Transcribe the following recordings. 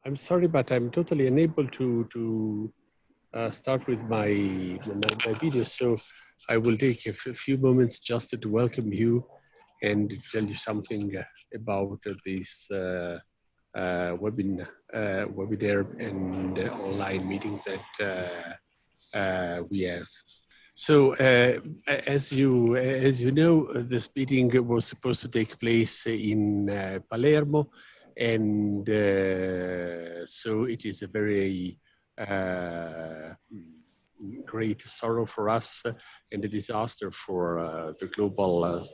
I'm sorry, but I'm totally unable to start with my video. So I will take a few moments just to welcome you and tell you something about this webinar and online meeting that we have. So as you know, this meeting was supposed to take place in Palermo, and so it is a very great sorrow for us and a disaster for the global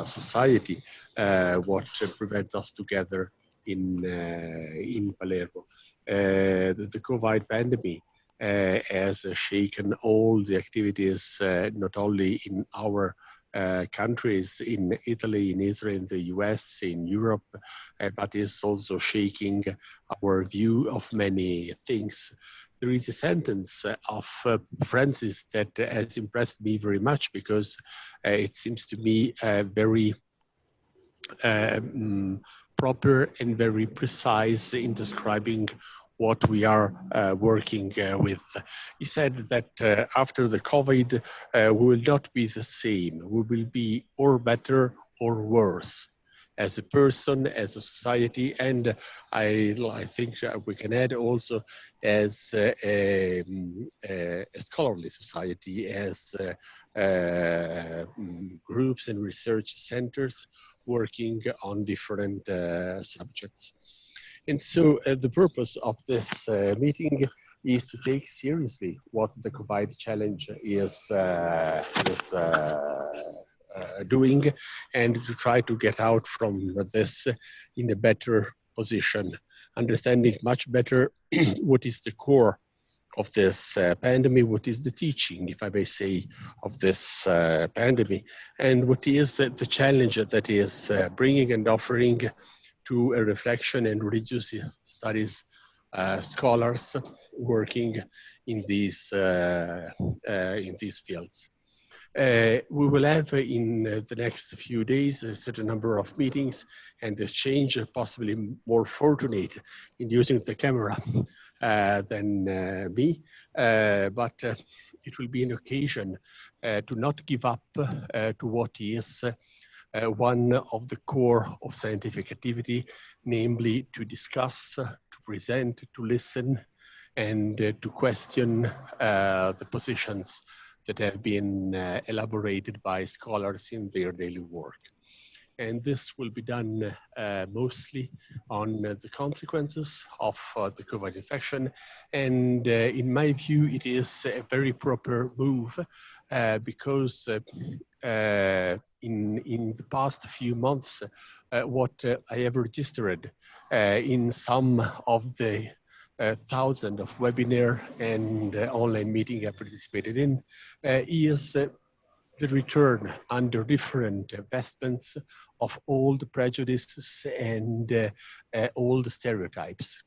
society what prevents us together in Palermo. The COVID pandemic has shaken all the activities, not only in our countries, in Italy, in Israel, in the US, in Europe, but is also shaking our view of many things. There is a sentence of Francis that has impressed me very much because it seems to me very proper and very precise in describing what we are working with. He said that after the COVID, we will not be the same. We will be or better or worse as a person, as a society, and I think we can add also as a scholarly society, as groups and research centers working on different subjects. And so the purpose of this meeting is to take seriously what the COVID challenge is doing, and to try to get out from this in a better position, understanding much better what is the core of this pandemic, what is the teaching, if I may say, of this pandemic, and what is the challenge that is bringing and offering to a reflection and religious studies scholars working in these fields. We will have in the next few days a certain number of meetings and exchange, possibly more fortunate in using the camera than me, but it will be an occasion to not give up to what is one of the core of scientific activity, namely to discuss, to present, to listen, and to question the positions that have been elaborated by scholars in their daily work. And this will be done mostly on the consequences of the COVID infection. And in my view, it is a very proper move because in the past few months, what I have registered in some of the thousands of webinar and online meetings I participated in is the return under different vestments of all the prejudices and all the stereotypes.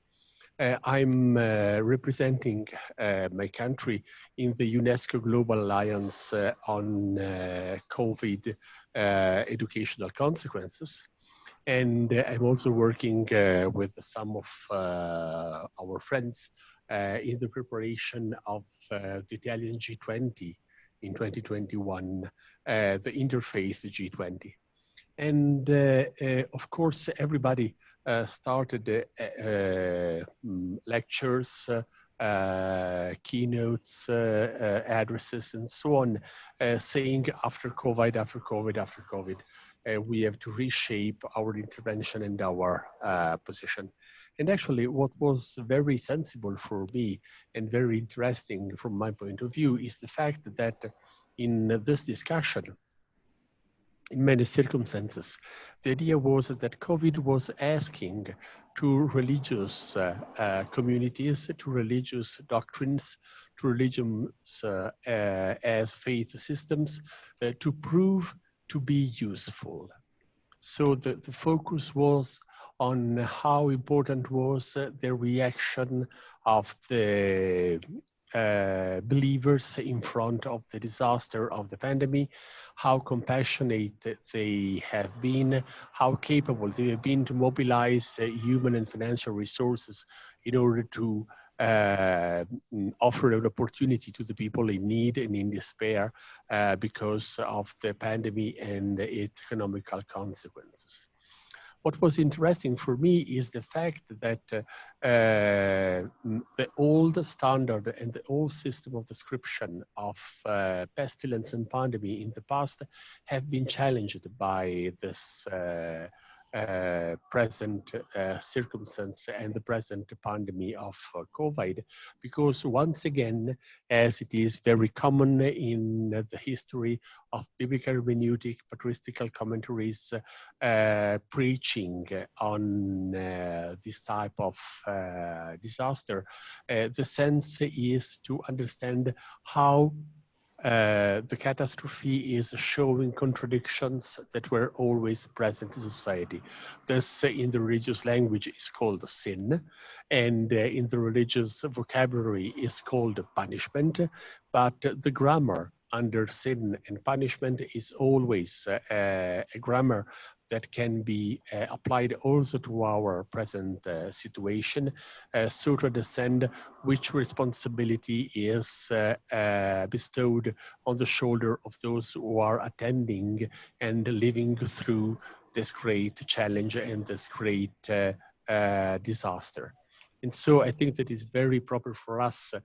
I'm representing my country in the UNESCO Global Alliance on COVID educational consequences. And I'm also working with some of our friends in the preparation of the Italian G20 in 2021, the interface G20. And of course, everybody started lectures, keynotes, addresses, and so on, saying after COVID, we have to reshape our intervention and our position. And actually, what was very sensible for me and very interesting from my point of view is the fact that in this discussion, in many circumstances, the idea was that COVID was asking to religious communities, to religious doctrines, to religions as faith systems to prove to be useful. So the focus was on how important was the reaction of the believers in front of the disaster of the pandemic, how compassionate they have been, how capable they have been to mobilize human and financial resources in order to offer an opportunity to the people in need and in despair because of the pandemic and its economical consequences. What was interesting for me is the fact that the old standard and the old system of description of pestilence and pandemic in the past have been challenged by this present circumstance and the present pandemic of COVID, because once again, as it is very common in the history of biblical hermeneutic, patristical commentaries, preaching on this type of disaster, the sense is to understand how the catastrophe is showing contradictions that were always present in society. This, in the religious language, is called sin, and in the religious vocabulary is called punishment, but the grammar under sin and punishment is always a grammar that can be applied also to our present situation, so to understand which responsibility is bestowed on the shoulder of those who are attending and living through this great challenge and this great disaster. And so I think that it's very proper for us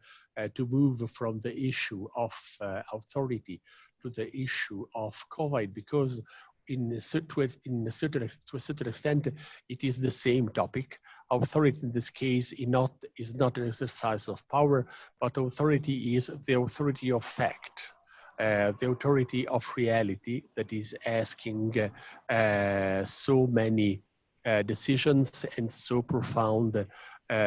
to move from the issue of authority to the issue of COVID, because to a certain extent, it is the same topic. Authority in this case is not an exercise of power, but authority is the authority of fact, the authority of reality that is asking so many decisions and so profound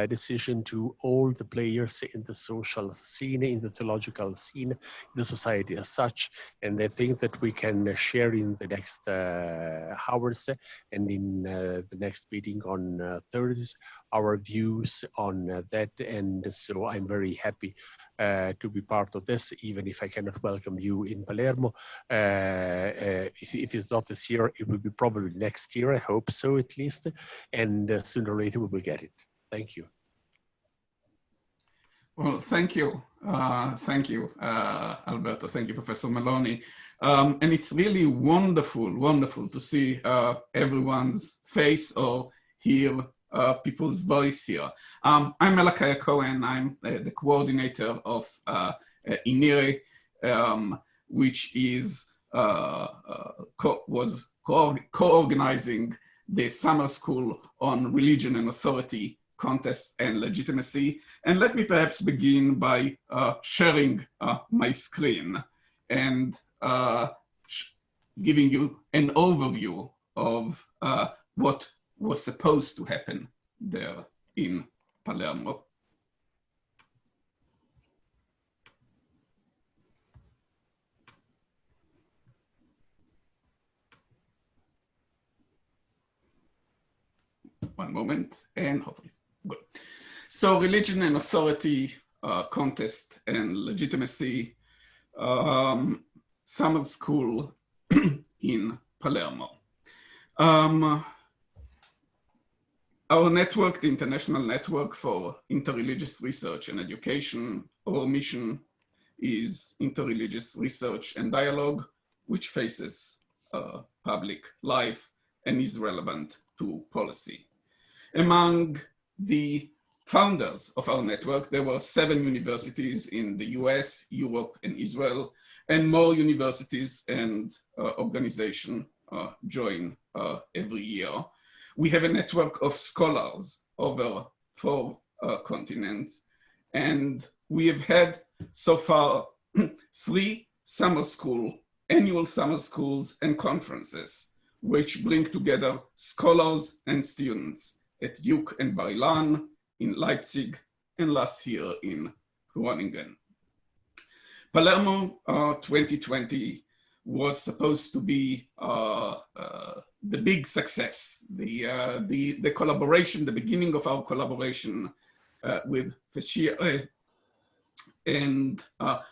decision to all the players in the social scene, in the theological scene, in the society as such. And I think that we can share in the next hours and in the next meeting on Thursdays our views on that. And so I'm very happy to be part of this, even if I cannot welcome you in Palermo. If it's not this year, it will be probably next year, I hope so at least. And sooner or later we will get it. Thank you. Well, thank you. Thank you, Alberto. Thank you, Professor Maloney. And it's really wonderful to see everyone's face or hear people's voice here. I'm Melakaya Cohen. I'm the coordinator of INIRE, which is was co-organizing the summer school on religion and authority, contest and legitimacy. And let me perhaps begin by sharing my screen and giving you an overview of what was supposed to happen there in Palermo. One moment, and hopefully, good. So religion and authority, contest and legitimacy, summer school in Palermo. Our network, the International Network for Interreligious Research and Education, our mission is interreligious research and dialogue, which faces public life and is relevant to policy. Among the founders of our network, there were 7 universities in the US, Europe, and Israel, and more universities and organizations join every year. We have a network of scholars over 4 continents, and we have had so far 3 annual summer schools and conferences, which bring together scholars and students at Duke and Bar Ilan, in Leipzig, and last year in Groningen. Palermo 2020 was supposed to be the big success, the collaboration, the beginning of our collaboration with Feshia And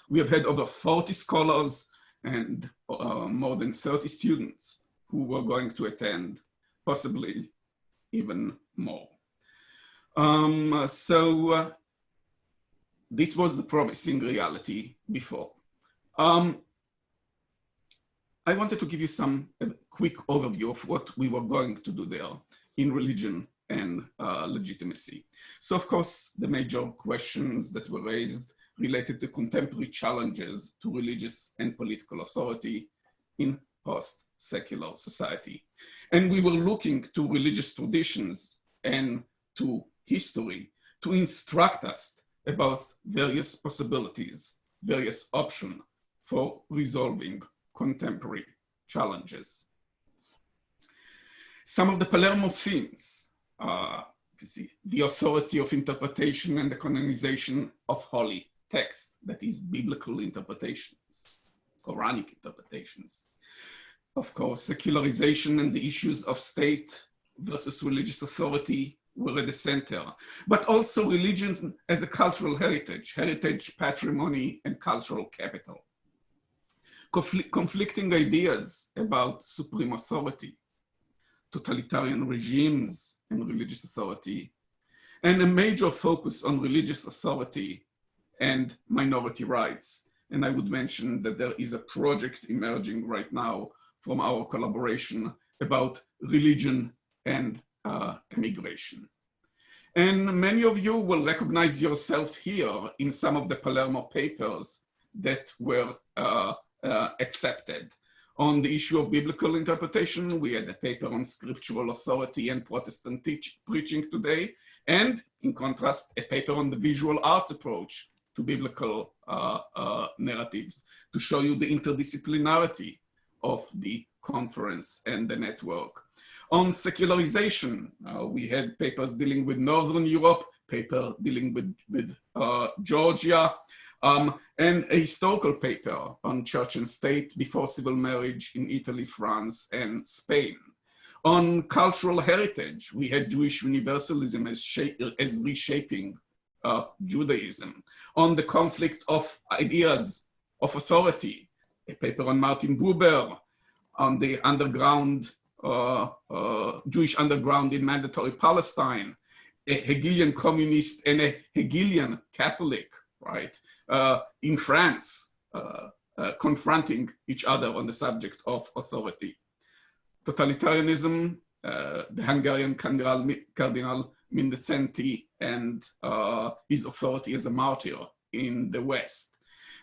we have had over 40 scholars and more than 30 students who were going to attend, possibly even more. This was the promising reality before. I wanted to give you a quick overview of what we were going to do there in religion and legitimacy. So of course, the major questions that were raised related to contemporary challenges to religious and political authority in post-secular society. And we were looking to religious traditions and to history to instruct us about various possibilities, various options for resolving contemporary challenges. Some of the Palermo themes, the authority of interpretation and the canonization of holy text, that is biblical interpretations, Quranic interpretations. Of course, secularization and the issues of state versus religious authority were at the center, but also religion as a cultural heritage, patrimony, and cultural capital. Conflicting ideas about supreme authority, totalitarian regimes and religious authority, and a major focus on religious authority and minority rights. And I would mention that there is a project emerging right now from our collaboration about religion and immigration. And many of you will recognize yourself here in some of the Palermo papers that were accepted. On the issue of biblical interpretation, we had a paper on scriptural authority and Protestant preaching today, and in contrast, a paper on the visual arts approach to biblical narratives to show you the interdisciplinarity of the conference and the network. On secularization, we had papers dealing with Northern Europe, paper dealing with Georgia, and a historical paper on church and state before civil marriage in Italy, France, and Spain. On cultural heritage, we had Jewish universalism as reshaping Judaism. On the conflict of ideas of authority, a paper on Martin Buber, on the underground, Jewish underground in mandatory Palestine, a Hegelian communist and a Hegelian Catholic, right, in France, confronting each other on the subject of authority. Totalitarianism, the Hungarian Cardinal Mindesenti and his authority as a martyr in the West.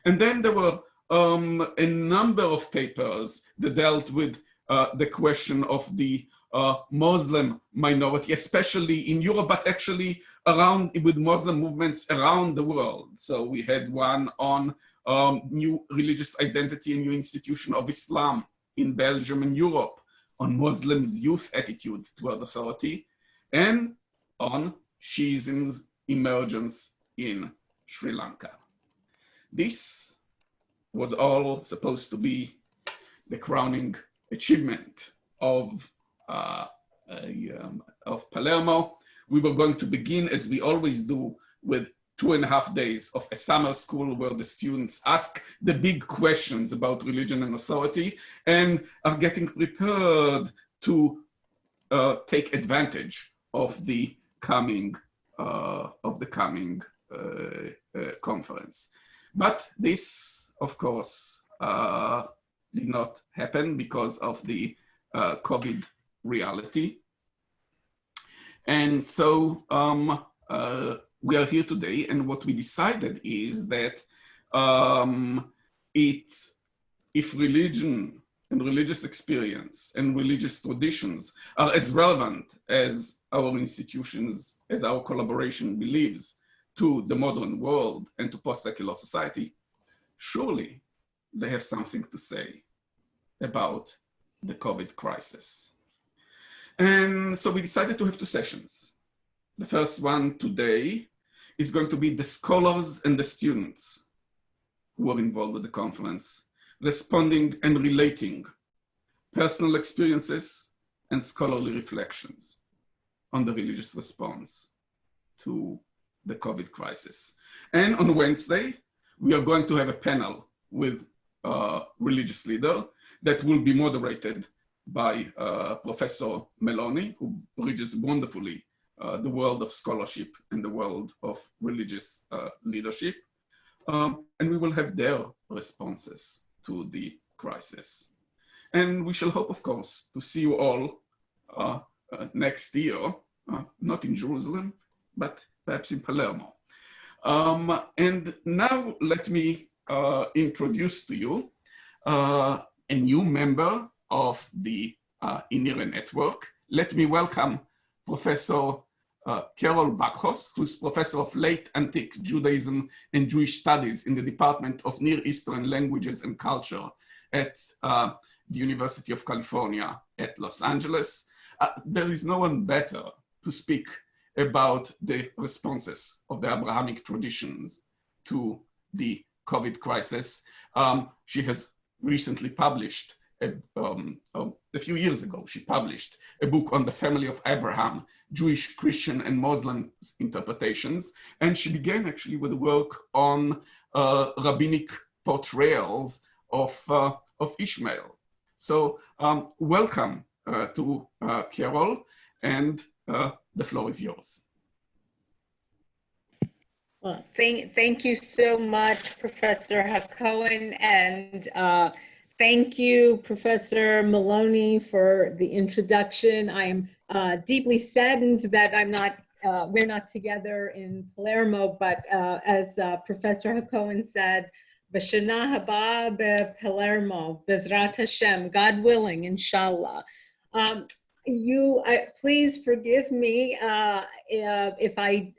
And then there were a number of papers that dealt with the question of the Muslim minority, especially in Europe, but actually around with Muslim movements around the world. So we had one on new religious identity and new institution of Islam in Belgium and Europe, on Muslims' youth attitude toward authority, and on Shiism's emergence in Sri Lanka. This was all supposed to be the crowning achievement of Palermo. We were going to begin, as we always do, with 2.5 days of a summer school where the students ask the big questions about religion and authority and are getting prepared to take advantage of the coming conference. But this, of course, did not happen because of the COVID reality. And so we are here today, and what we decided is that if religion and religious experience and religious traditions are as relevant as our institutions, as our collaboration believes, to the modern world and to post-secular society, surely they have something to say about the COVID crisis. And so we decided to have 2 sessions. The first one today is going to be the scholars and the students who are involved with the conference, responding and relating personal experiences and scholarly reflections on the religious response to the COVID crisis. And on Wednesday, we are going to have a panel with religious leader that will be moderated by Professor Meloni, who bridges wonderfully the world of scholarship and the world of religious leadership. And we will have their responses to the crisis. And we shall hope, of course, to see you all next year, not in Jerusalem, but perhaps in Palermo. And now let me introduce to you a new member of the INIRE network. Let me welcome Professor Carol Bakos, who's Professor of Late Antique Judaism and Jewish Studies in the Department of Near Eastern Languages and Culture at the University of California at Los Angeles. There is no one better to speak about the responses of the Abrahamic traditions to the COVID crisis. She has recently published, a few years ago, she published a book on the family of Abraham, Jewish, Christian, and Muslim interpretations. And she began actually with work on rabbinic portrayals of Ishmael. So welcome to Carol, and the floor is yours. Well, thank you so much, Professor Hacohen, and thank you, Professor Meloni, for the introduction. I am deeply saddened that we're not together in Palermo, but as Professor Hacohen said, B'shana haba bePalermo, Bezrat Hashem, God willing, inshallah. Please forgive me if I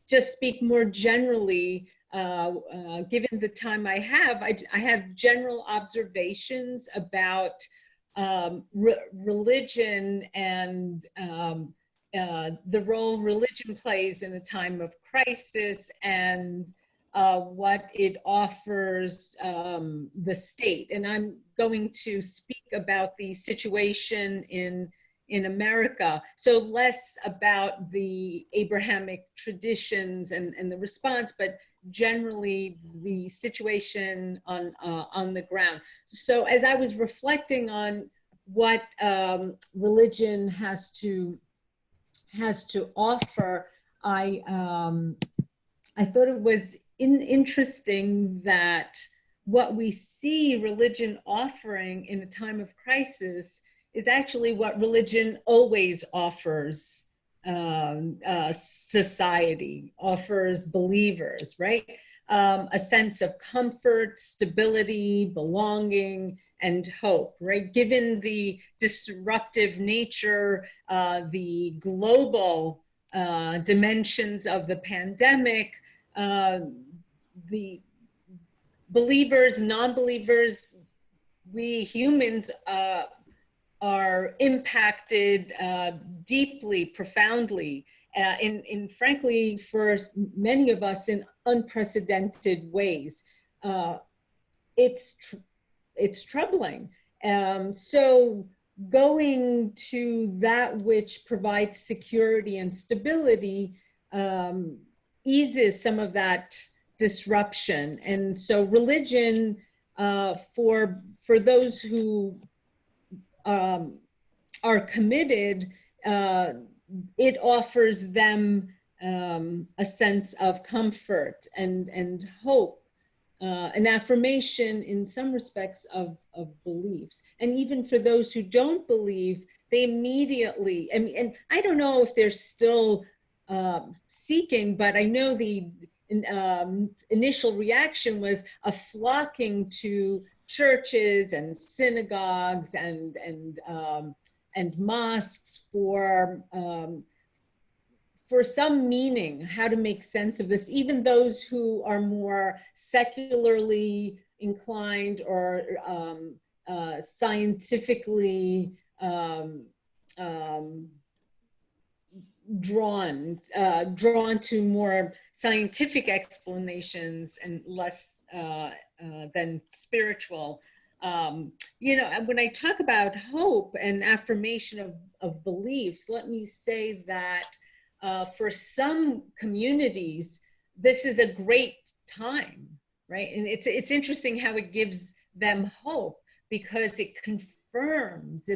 just speak more generally. Given the time I have, I have general observations about religion and the role religion plays in a time of crisis, and what it offers the state. And I'm going to speak about the situation in America, so less about the Abrahamic traditions and the response, but generally the situation on the ground. So as I was reflecting on what religion has to offer, I thought it was interesting that what we see religion offering in a time of crisis is actually what religion always offers society, offers believers, right? A sense of comfort, stability, belonging, and hope, right? Given the disruptive nature, the global dimensions of the pandemic, the believers, non-believers, we humans are impacted deeply, profoundly, in frankly, for many of us, in unprecedented ways. It's troubling. So going to that which provides security and stability eases some of that disruption. And so religion, for those who are committed, it offers them a sense of comfort and hope, an affirmation in some respects of beliefs. And even for those who don't believe, they immediately, and I don't know if they're still seeking, but I know the initial reaction was a flocking to churches and synagogues and mosques for some meaning, how to make sense of this. Even those who are more secularly inclined or scientifically drawn to more scientific explanations and less than spiritual. You know, when I talk about hope and affirmation of beliefs, let me say that for some communities, this is a great time right? And it's interesting how it gives them hope, because it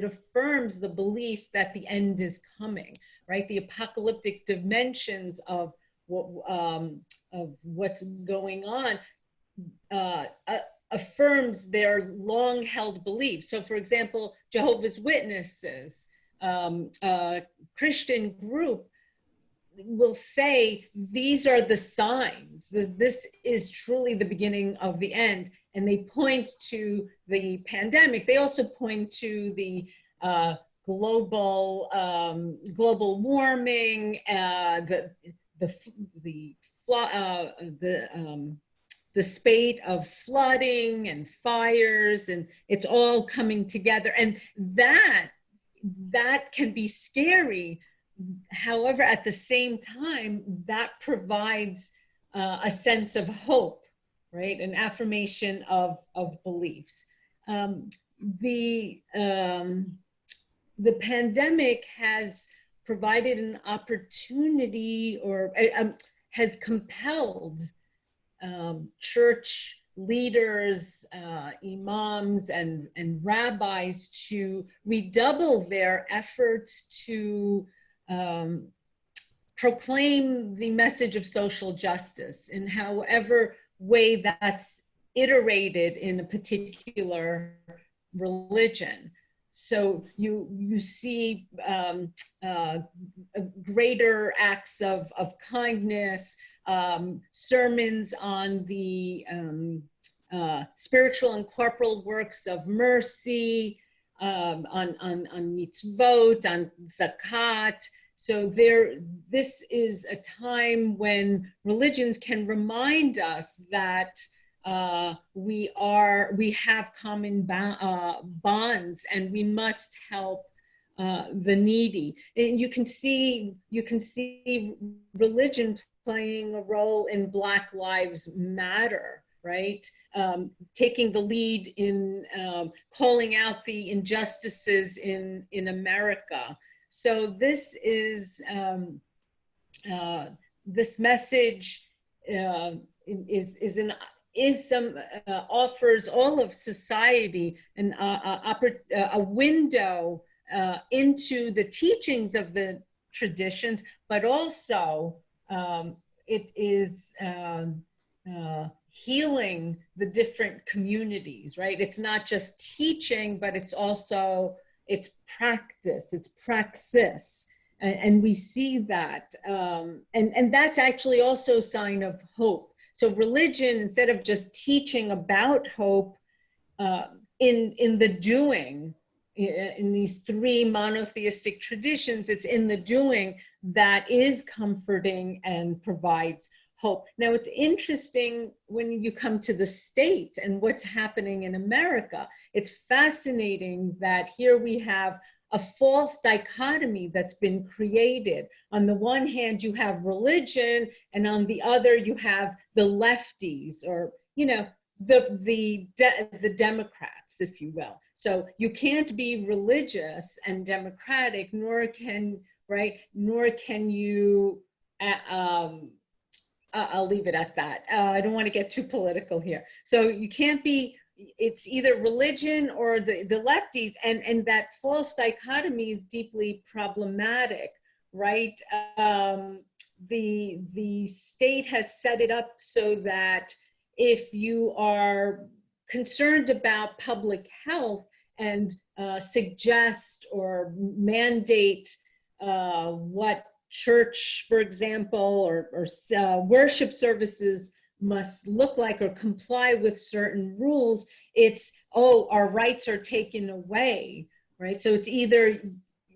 affirms the belief that the end is coming, right? The apocalyptic dimensions of what's going on affirms their long-held beliefs. So, for example, Jehovah's Witnesses, Christian group, will say these are the signs. This is truly the beginning of the end. And they point to the pandemic. They also point to the global warming, the spate of flooding and fires, and it's all coming together. And that can be scary. However, at the same time, that provides a sense of hope, right? An affirmation of beliefs. The pandemic has provided an opportunity, or has compelled church leaders, imams, and rabbis to redouble their efforts to proclaim the message of social justice in however way that's iterated in a particular religion. So you see greater acts of kindness, sermons on the spiritual and corporal works of mercy, on mitzvot, on zakat. So this is a time when religions can remind us that we have common bonds, and we must help the needy. And you can see religion playing a role in Black Lives Matter, right? Taking the lead in calling out the injustices in America. So this is this message offers all of society a window into the teachings of the traditions, but also it is healing the different communities, right? It's not just teaching, but it's practice, it's praxis. And we see that. And that's actually also a sign of hope. So religion, instead of just teaching about hope in the doing, in these three monotheistic traditions, it's in the doing that is comforting and provides hope. Now, it's interesting when you come to the state and what's happening in America. It's fascinating that here we have a false dichotomy that's been created. On the one hand, you have religion, and on the other, you have the lefties, or, you know, the Democrats, if you will. So you can't be religious and democratic, nor can you, I'll leave it at that. I don't want to get too political here. So you can't be, it's either religion or the lefties, and that false dichotomy is deeply problematic, right? The state has set it up so that if you are concerned about public health and suggest or mandate what church, for example, or worship services must look like or comply with certain rules, it's, oh, our rights are taken away, right? So it's either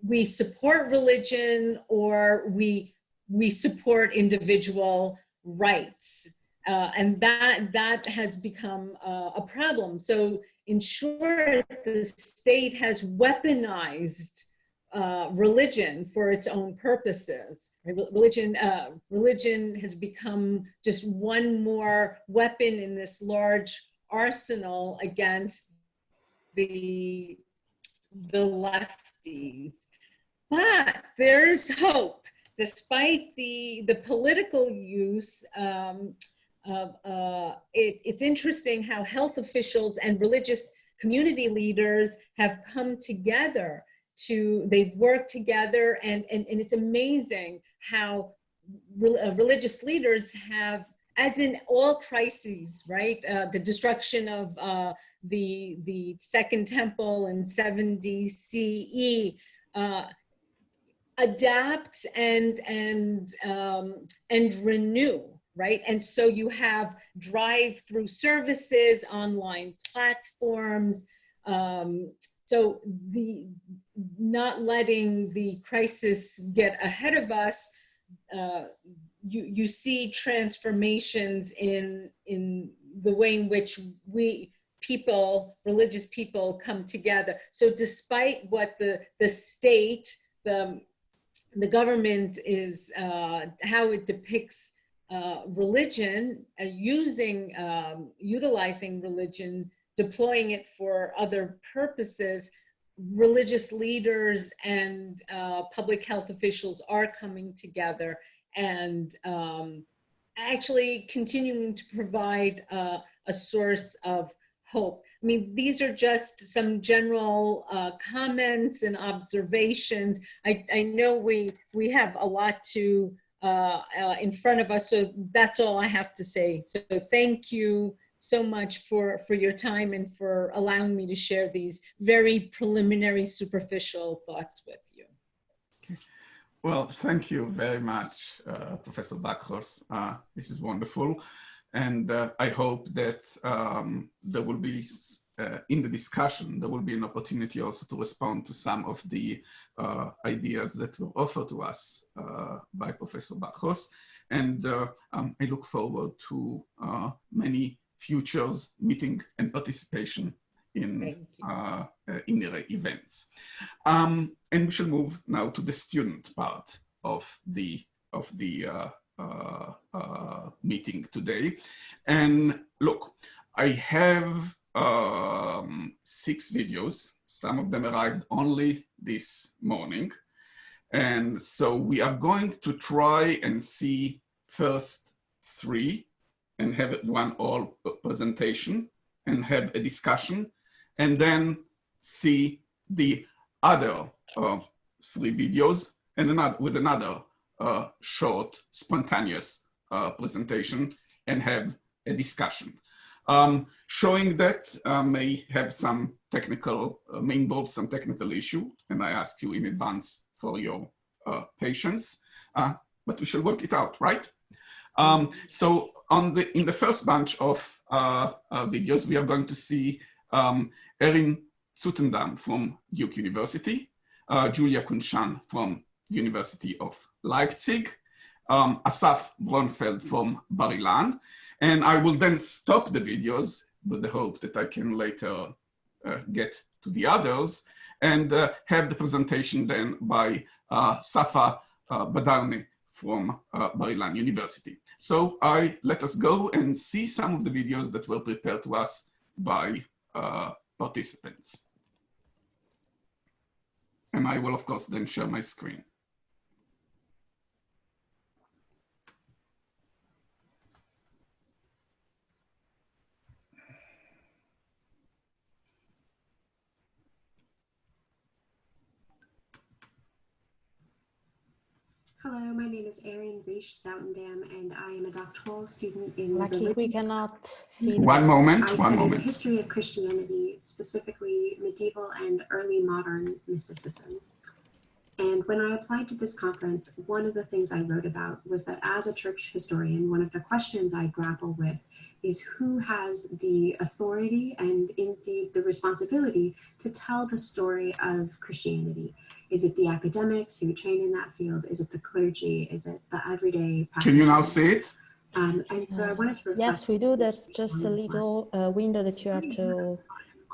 we support religion or we support individual rights. And that has become a problem. So in short, the state has weaponized religion for its own purposes. Religion has become just one more weapon in this large arsenal against the lefties. But there's hope. Despite the political use, it's interesting how health officials and religious community leaders have come together they've worked together, and it's amazing how religious leaders have, as in all crises, right? The destruction of the Second Temple in 70 CE, adapt and renew, right? And so you have drive-through services, online platforms. So not letting the crisis get ahead of us, you see transformations in the way in which religious people come together. So despite what the state, the government is, how it depicts religion, utilizing religion, deploying it for other purposes, religious leaders and public health officials are coming together and actually continuing to provide a source of hope. I mean, these are just some general comments and observations. I know we have a lot to in front of us, so that's all I have to say. So thank you so much for your time and for allowing me to share these very preliminary, superficial thoughts with you. Okay. Well, thank you very much, Professor Bakros. This is wonderful. And I hope that there will be, in the discussion, there will be an opportunity also to respond to some of the ideas that were offered to us by Professor Bakros. And I look forward to many futures meeting and participation in INIRE events. And we shall move now to the student part of the meeting today. And look, I have 6 videos. Some of them arrived only this morning. And so we are going to try and see first 3 and have one all presentation and have a discussion, and then see the other 3 videos and another short, spontaneous presentation and have a discussion. Showing that may have some technical, may involve some technical issue, and I ask you in advance for your patience, but we shall work it out, right? So in the first bunch of videos, we are going to see Erin Zutendam from Duke University, Julia Kunshan from University of Leipzig, Asaf Bronfeld from Bar-Ilan, and I will then stop the videos with the hope that I can later get to the others and have the presentation then by Safa Badarne from Bar-Ilan University. So let us go and see some of the videos that were prepared to us by participants. And I will, of course, then share my screen. Hello, my name is Erin Reisch-Zoutendam, and I am a doctoral student in Lucky we cannot see. One moment, I one study moment. the history of Christianity, specifically medieval and early modern mysticism. And when I applied to this conference, one of the things I wrote about was that as a church historian, one of the questions I grapple with is who has the authority and indeed the responsibility to tell the story of Christianity? Is it the academics who train in that field? Is it the clergy? Is it the everyday practitioners? Can you now see it? And so I wanted to reflect. Yes, we do. There's just a little window that you have to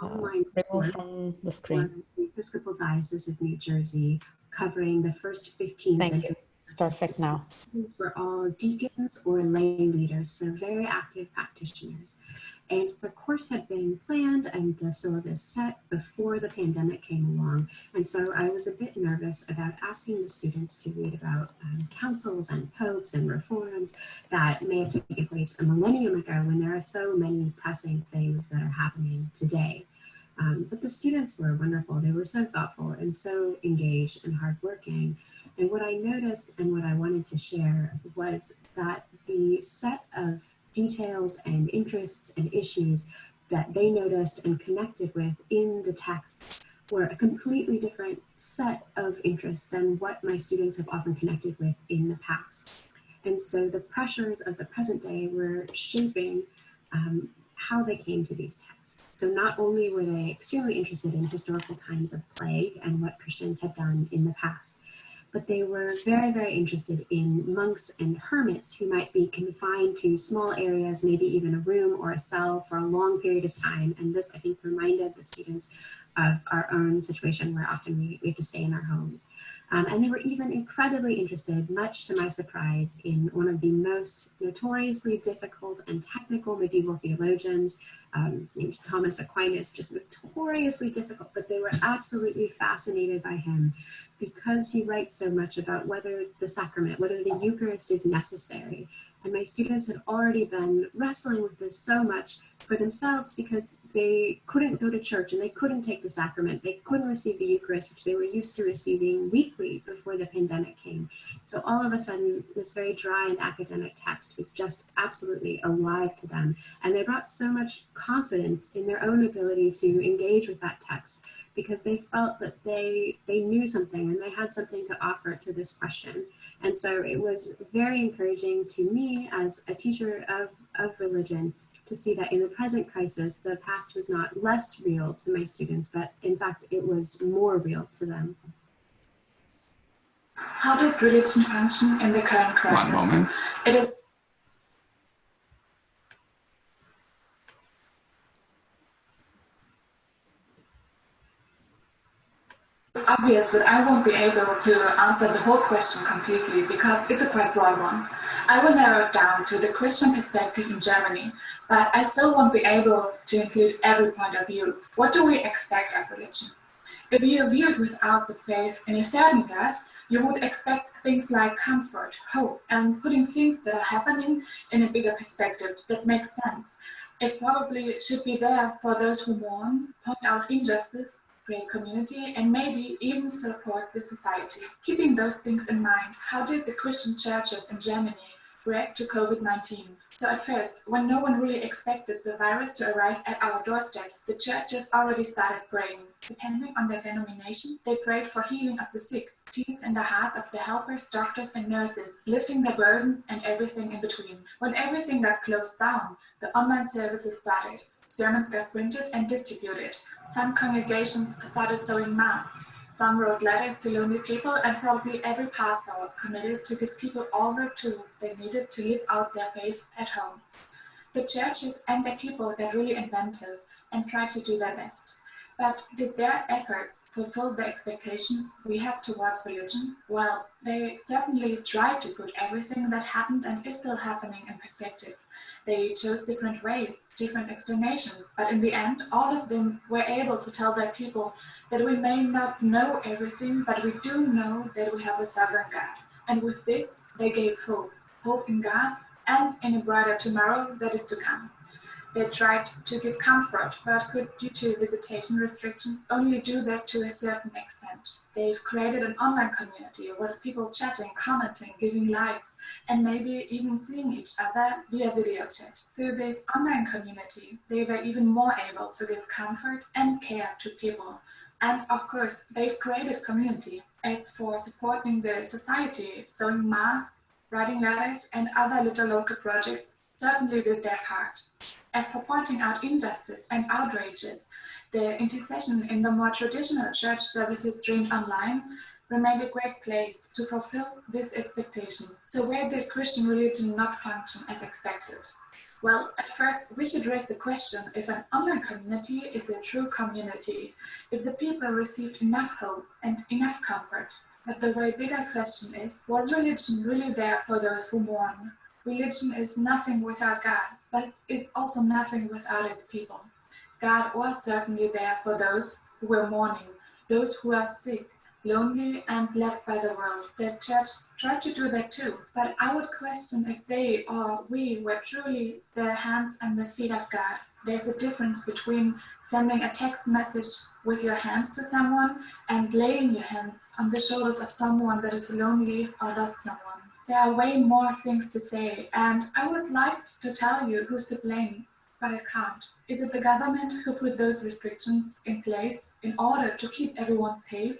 remove from the screen. The Episcopal Diocese of New Jersey, covering the first 15 Thank centuries. you. It's perfect now. These were all deacons or lay leaders, so very active practitioners. And the course had been planned and the syllabus set before the pandemic came along. And so I was a bit nervous about asking the students to read about councils and popes and reforms that may have taken place a millennium ago when there are so many pressing things that are happening today. But the students were wonderful. They were so thoughtful and so engaged and hardworking. And what I noticed and what I wanted to share was that the set of details and interests and issues that they noticed and connected with in the text were a completely different set of interests than what my students have often connected with in the past. And so the pressures of the present day were shaping how they came to these texts. So not only were they extremely interested in historical times of plague and what Christians had done in the past, but they were very, very interested in monks and hermits who might be confined to small areas, maybe even a room or a cell for a long period of time. And this, I think, reminded the students of our own situation where often we have to stay in our homes. And they were even incredibly interested, much to my surprise, in one of the most notoriously difficult and technical medieval theologians, named Thomas Aquinas, just notoriously difficult, but they were absolutely fascinated by him because he writes so much about whether the sacrament, whether the Eucharist is necessary. And my students had already been wrestling with this so much for themselves because they couldn't go to church and they couldn't take the sacrament. They couldn't receive the Eucharist, which they were used to receiving weekly before the pandemic came. So all of a sudden, this very dry and academic text was just absolutely alive to them. And they brought so much confidence in their own ability to engage with that text because they felt that they knew something and they had something to offer to this question. And so it was very encouraging to me as a teacher of religion to see that in the present crisis, the past was not less real to my students, but in fact, it was more real to them. How did religion function in the current crisis? One moment. It is obvious that I won't be able to answer the whole question completely because it's a quite broad one. I will narrow it down to the Christian perspective in Germany, but I still won't be able to include every point of view. What do we expect of religion? If you view it without the faith in a certain God, you would expect things like comfort, hope, and putting things that are happening in a bigger perspective that makes sense. It probably should be there for those who mourn, point out injustice, create community, and maybe even support the society. Keeping those things in mind, how did the Christian churches in Germany react to COVID-19? So at first, when no one really expected the virus to arrive at our doorsteps, the churches already started praying. Depending on their denomination, they prayed for healing of the sick, peace in the hearts of the helpers, doctors, and nurses, lifting their burdens and everything in between. When everything got closed down, the online services started. Sermons got printed and distributed. Some congregations started sewing masks. Some wrote letters to lonely people, and probably every pastor was committed to give people all the tools they needed to live out their faith at home. The churches and their people got really inventive and tried to do their best. But did their efforts fulfill the expectations we have towards religion? Well, they certainly tried to put everything that happened and is still happening in perspective. They chose different ways, different explanations, but in the end, all of them were able to tell their people that we may not know everything, but we do know that we have a sovereign God. And with this, they gave hope, hope in God and in a brighter tomorrow that is to come. They tried to give comfort, but could, due to visitation restrictions, only do that to a certain extent. They've created an online community with people chatting, commenting, giving likes, and maybe even seeing each other via video chat. Through this online community, they were even more able to give comfort and care to people. And of course, they've created community. As for supporting the society, sewing masks, writing letters, and other little local projects, certainly did their part. As for pointing out injustice and outrages, the intercession in the more traditional church services streamed online remained a great place to fulfill this expectation. So where did Christian religion not function as expected? Well, at first, we should raise the question if an online community is a true community, if the people received enough hope and enough comfort. But the way bigger question is, was religion really there for those who mourn? Religion is nothing without God. but it's also nothing without its people. God was certainly there for those who were mourning, those who are sick, lonely, and left by the world. The church tried to do that too, but I would question if they or we were truly the hands and the feet of God. There's a difference between sending a text message with your hands to someone and laying your hands on the shoulders of someone that is lonely or lost someone. There are way more things to say, and I would like to tell you who's to blame, but I can't. Is it the government who put those restrictions in place in order to keep everyone safe?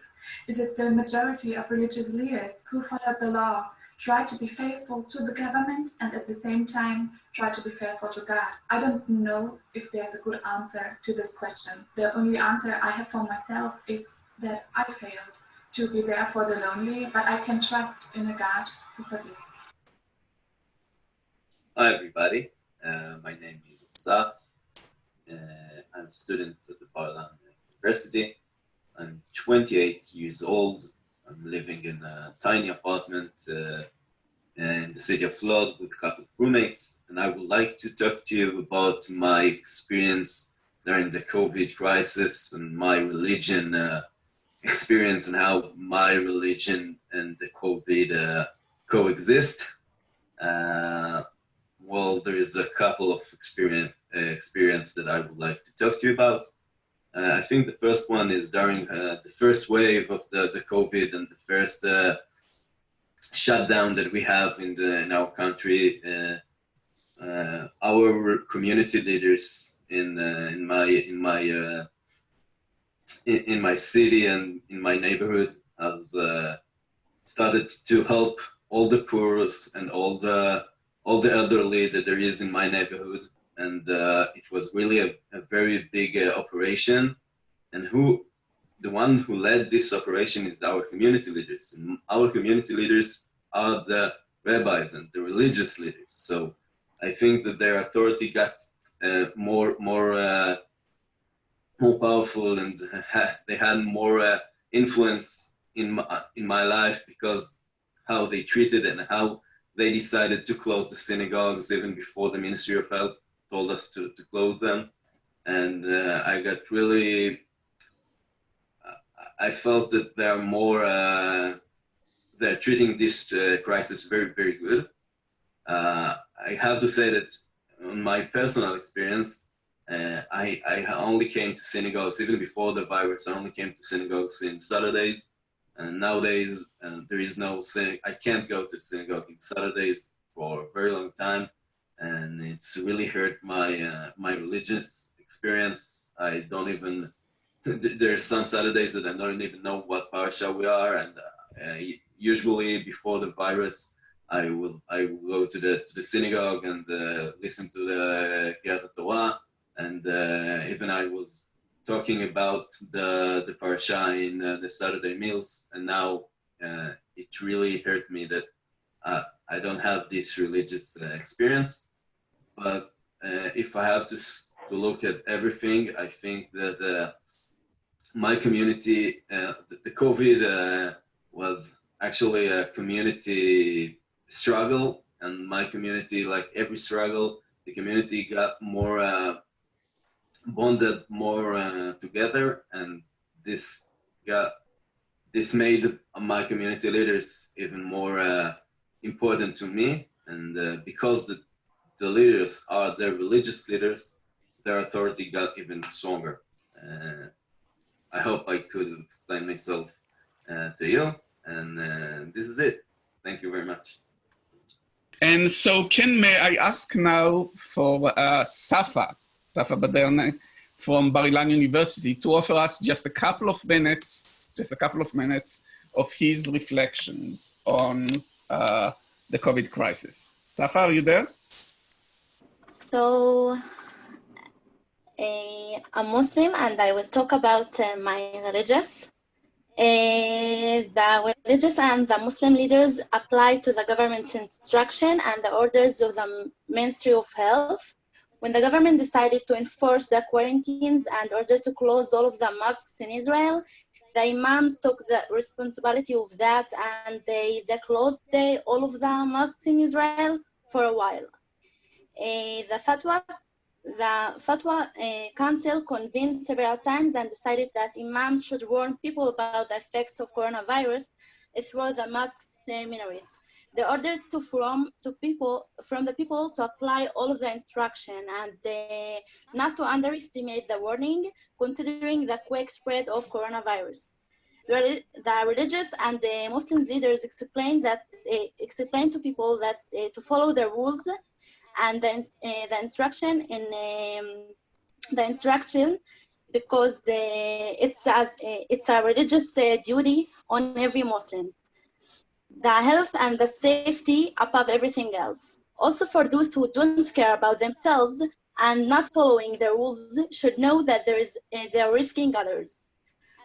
Is it the majority of religious leaders who followed the law, tried to be faithful to the government, and at the same time tried to be faithful to God? I don't know if there's a good answer to this question. The only answer I have for myself is that I failed to be there for the lonely, but I can trust in a God who forgives. Hi everybody, my name is Asaf. I'm a student at the Bar-Ilan University. I'm 28 years old. I'm living in a tiny apartment in the city of Lod with a couple of roommates, and I would like to talk to you about my experience during the COVID crisis and my religion experience and how my religion and the COVID coexist. Well, there is a couple of experience that I would like to talk to you about. I think the first one is during the first wave of the COVID and the first shutdown that we have in our country. Our community leaders in my city and in my neighborhood has started to help all the poorest and all the elderly that there is in my neighborhood. And it was really a very big operation. And the one who led this operation is our community leaders. And our community leaders are the rabbis and the religious leaders. So I think that their authority got more powerful, and they had more influence in my life because how they treated and how they decided to close the synagogues even before the Ministry of Health told us to close them. And I got really, I felt that they're treating this crisis very, very good. I have to say that on my personal experience, I only came to synagogues, even before the virus, I only came to synagogues in Saturdays. And nowadays, there is no I can't go to synagogue on Saturdays for a very long time. And it's really hurt my religious experience. I don't even, there's some Saturdays that I don't even know what parasha we are. And usually before the virus, I will go to the synagogue and listen to the Kriyat Torah. And even I was talking about the parasha in the Saturday meals, and now it really hurt me that I don't have this religious experience. But if I have to look at everything, I think that my community, the COVID was actually a community struggle, and my community, like every struggle, the community got more bonded more together, and this made my community leaders even more important to me. And because the leaders are the religious leaders, their authority got even stronger. I hope I could explain myself to you, and this is it. Thank you very much. And so may I ask now for Safa Baderne from Bar-Ilan University to offer us just a couple of minutes of his reflections on the COVID crisis. Safa, are you there? So, I'm Muslim, and I will talk about my religious. The religious and the Muslim leaders apply to the government's instruction and the orders of the Ministry of Health. When the government decided to enforce the quarantines and order to close all of the mosques in Israel, the imams took the responsibility of that, and they closed all of the mosques in Israel for a while. the Fatwa Council convened several times and decided that imams should warn people about the effects of coronavirus through the mosque's minaret. They ordered from the people to apply all of the instruction and not to underestimate the warning, considering the quick spread of coronavirus. The religious and the Muslim leaders explained to people that to follow the rules and the instruction because it's a religious duty on every Muslim. The health and the safety above everything else. Also, for those who don't care about themselves and not following the rules should know that they are risking others.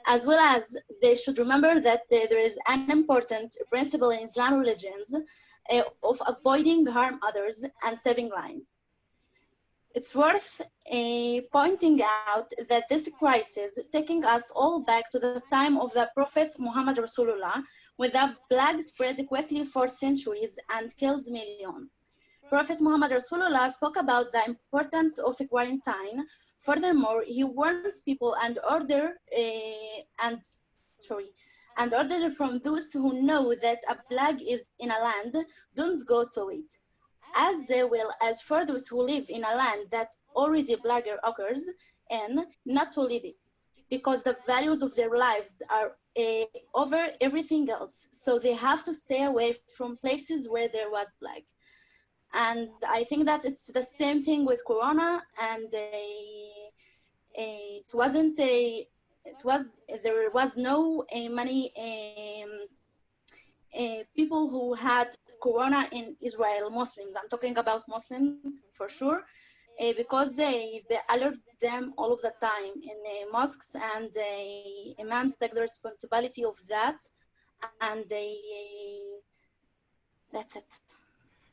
As well as they should remember that there is an important principle in Islam religions of avoiding harm others and saving lives. It's worth pointing out that this crisis taking us all back to the time of the Prophet Muhammad Rasulullah, when the plague spread quickly for centuries and killed millions. Prophet Muhammad Rasulullah spoke about the importance of quarantine. Furthermore, he warns people and ordered from those who know that a plague is in a land, don't go to it, as well as for those who live in a land that already plague occurs, and not to leave it, because the values of their lives are over everything else. So they have to stay away from places where there was plague. And I think that it's the same thing with Corona, and there was no many people who had Corona in Israel, Muslims. I'm talking about Muslims for sure, because they alert them all of the time in mosques, and imams take the responsibility of that, and that's it.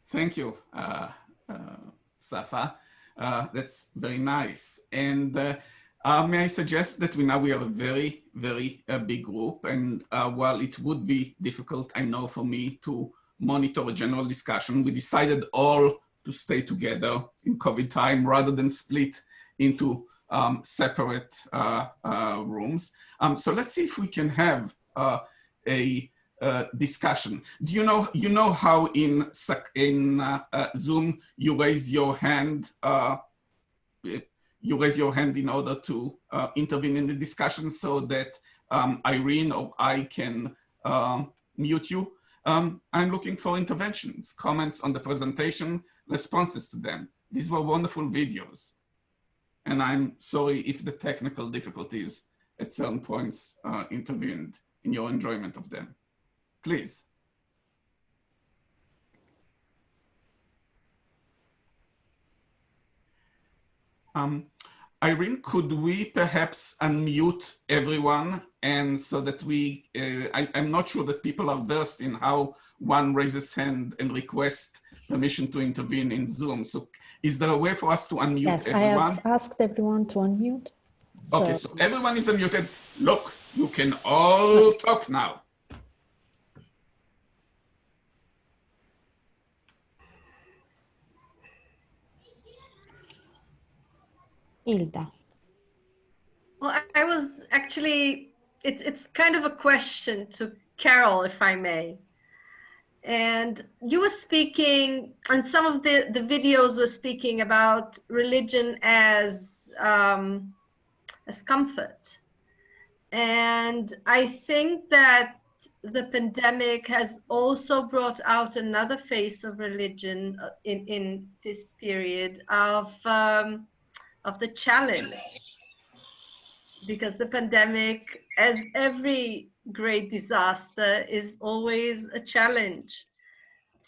Thank you, Safa. That's very nice. And may I suggest that we are a very, very big group, and while it would be difficult, I know, for me to monitor a general discussion, we decided all to stay together in COVID time rather than split into separate rooms. So let's see if we can have a discussion. Do you know how in Zoom you raise your hand? You raise your hand in order to intervene in the discussion, so that Irene or I can mute you. I'm looking for interventions, comments on the presentation, responses to them. These were wonderful videos. And I'm sorry if the technical difficulties at certain points intervened in your enjoyment of them. Please. Irene, could we perhaps unmute everyone, and so that we, I'm not sure that people are versed in how one raises hand and requests permission to intervene in Zoom. So is there a way for us to unmute everyone? Yes, I have asked everyone to unmute. Okay, so everyone is unmuted. Look, you can all talk now. Hilda. Well, I was actually, it's kind of a question to Carol, if I may. And you were speaking, and some of the videos were speaking about religion as comfort. And I think that the pandemic has also brought out another face of religion in this period of the challenge. Because the pandemic, as every great disaster, is always a challenge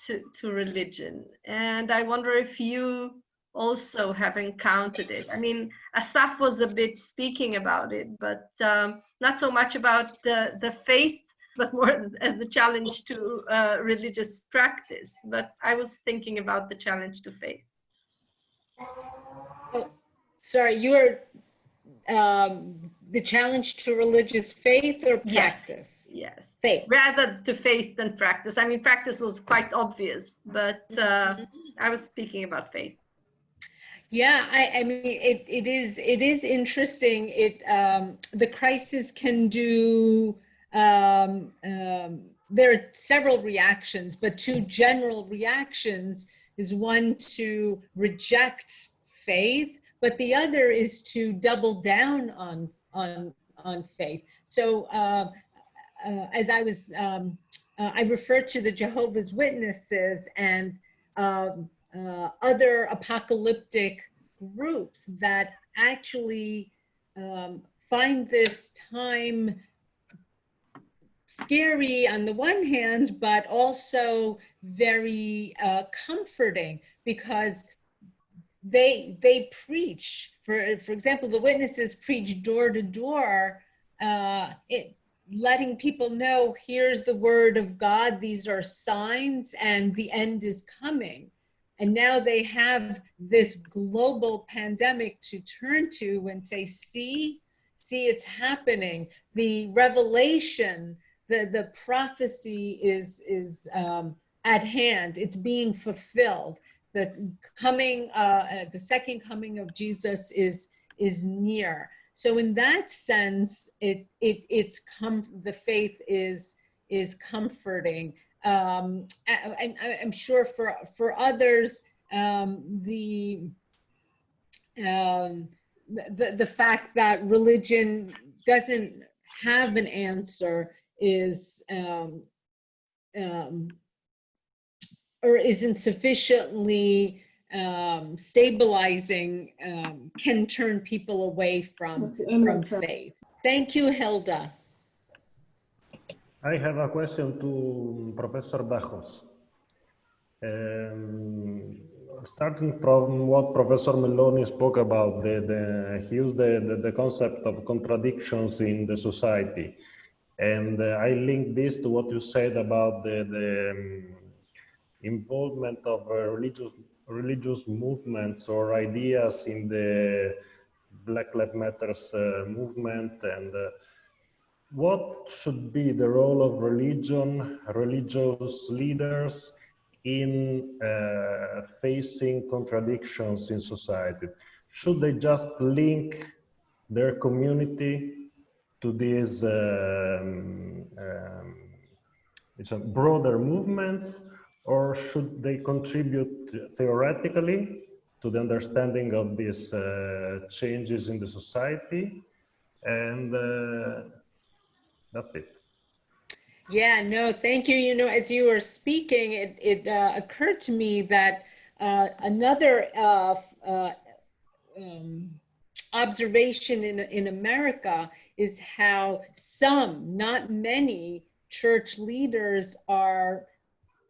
to religion. And I wonder if you also have encountered it. I mean, Asaf was a bit speaking about it, but not so much about the faith, but more as the challenge to religious practice. But I was thinking about the challenge to faith. Oh, sorry, you were the challenge to religious faith or practice? Yes. Faith. Rather to faith than practice. I mean, practice was quite obvious, but I was speaking about faith. Yeah, I mean, it is interesting. The crisis can do, there are several reactions, but two general reactions is one to reject faith, but the other is to double down on faith. So as I refer to the Jehovah's Witnesses and other apocalyptic groups that actually find this time scary on the one hand, but also very comforting, because they preach. For example, the witnesses preach door to door, letting people know, here's the word of God, these are signs, and the end is coming. And now they have this global pandemic to turn to and say, see, it's happening. The revelation, the prophecy is at hand. It's being fulfilled. The coming, the second coming of Jesus is near. So in that sense, the faith is comforting. And I'm sure for others, the fact that religion doesn't have an answer is or isn't sufficiently stabilizing, can turn people away from faith. Thank you, Hilda. I have a question to Professor Bajos. Starting from what Professor Meloni spoke about, he used the concept of contradictions in the society. And I link this to what you said about the involvement of religious movements or ideas in the Black Lives Matter movement, and what should be the role of religious leaders in facing contradictions in society? Should they just link their community to these broader movements, or should they contribute theoretically to the understanding of these changes in the society? And that's it. Yeah, no, thank you. You know, as you were speaking, it occurred to me that another observation in America is how some, not many, church leaders are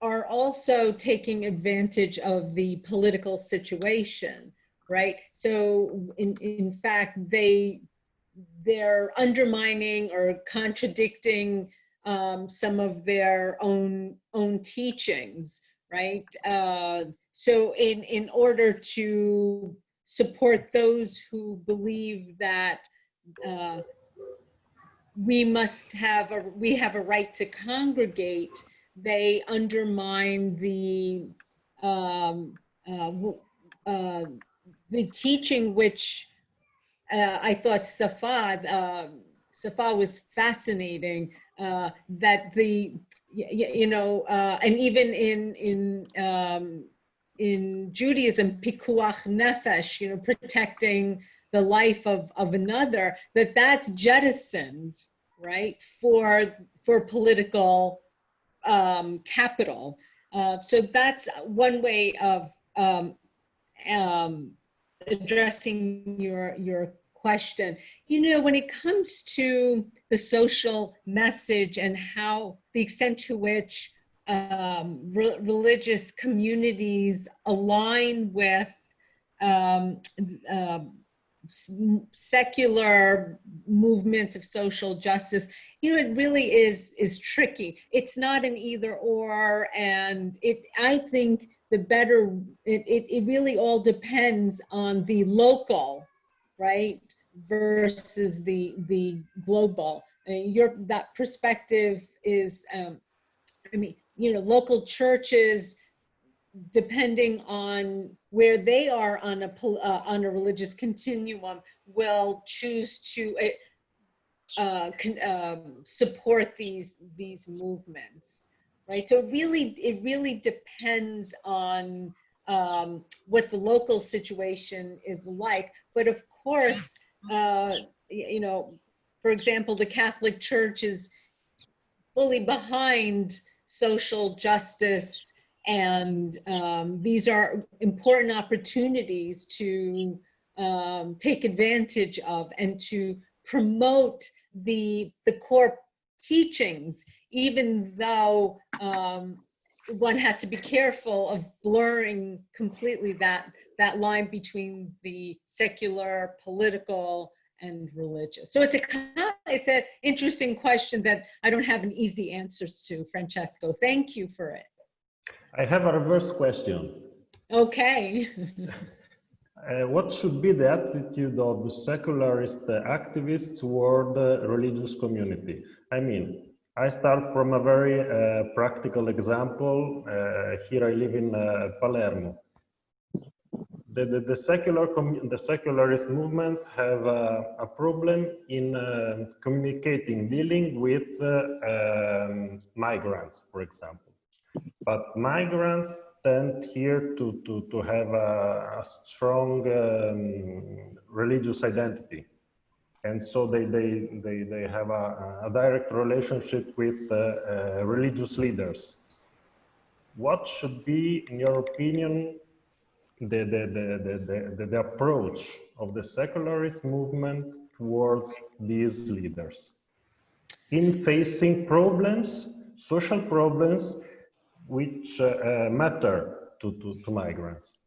also taking advantage of the political situation, right? So in fact, they're undermining or contradicting some of their own teachings, right? So in order to support those who believe that we have a right to congregate, they undermine the teaching, which I thought Safa was fascinating. That and even in Judaism, pikuach nefesh, protecting the life of another, that's jettisoned, right, for political capital. So that's one way of addressing your question. When it comes to the social message and how the extent to which religious communities align with secular movements of social justice, it really is tricky. It's not an either or, and I think it really all depends on the local, right, versus the global. That perspective is, local churches depending on where they are on a religious continuum, will choose to support these movements, right? So it really depends on what the local situation is like. But of course, you know, for example, the Catholic Church is fully behind social justice, and these are important opportunities to take advantage of and to promote the core teachings, even though one has to be careful of blurring completely that line between the secular, political, and religious. So it's an interesting question that I don't have an easy answers to, Francesco. Thank you for it. I have a reverse question. Okay. What should be the attitude of the secularist activists toward the religious community? I mean, I start from a very practical example. Here I live in Palermo. The secularist movements have a problem in communicating, dealing with migrants, for example. But migrants tend here to have a strong religious identity. And so they have a direct relationship with religious leaders. What should be, in your opinion, the approach of the secularist movement towards these leaders in facing problems, social problems, which matter to migrants?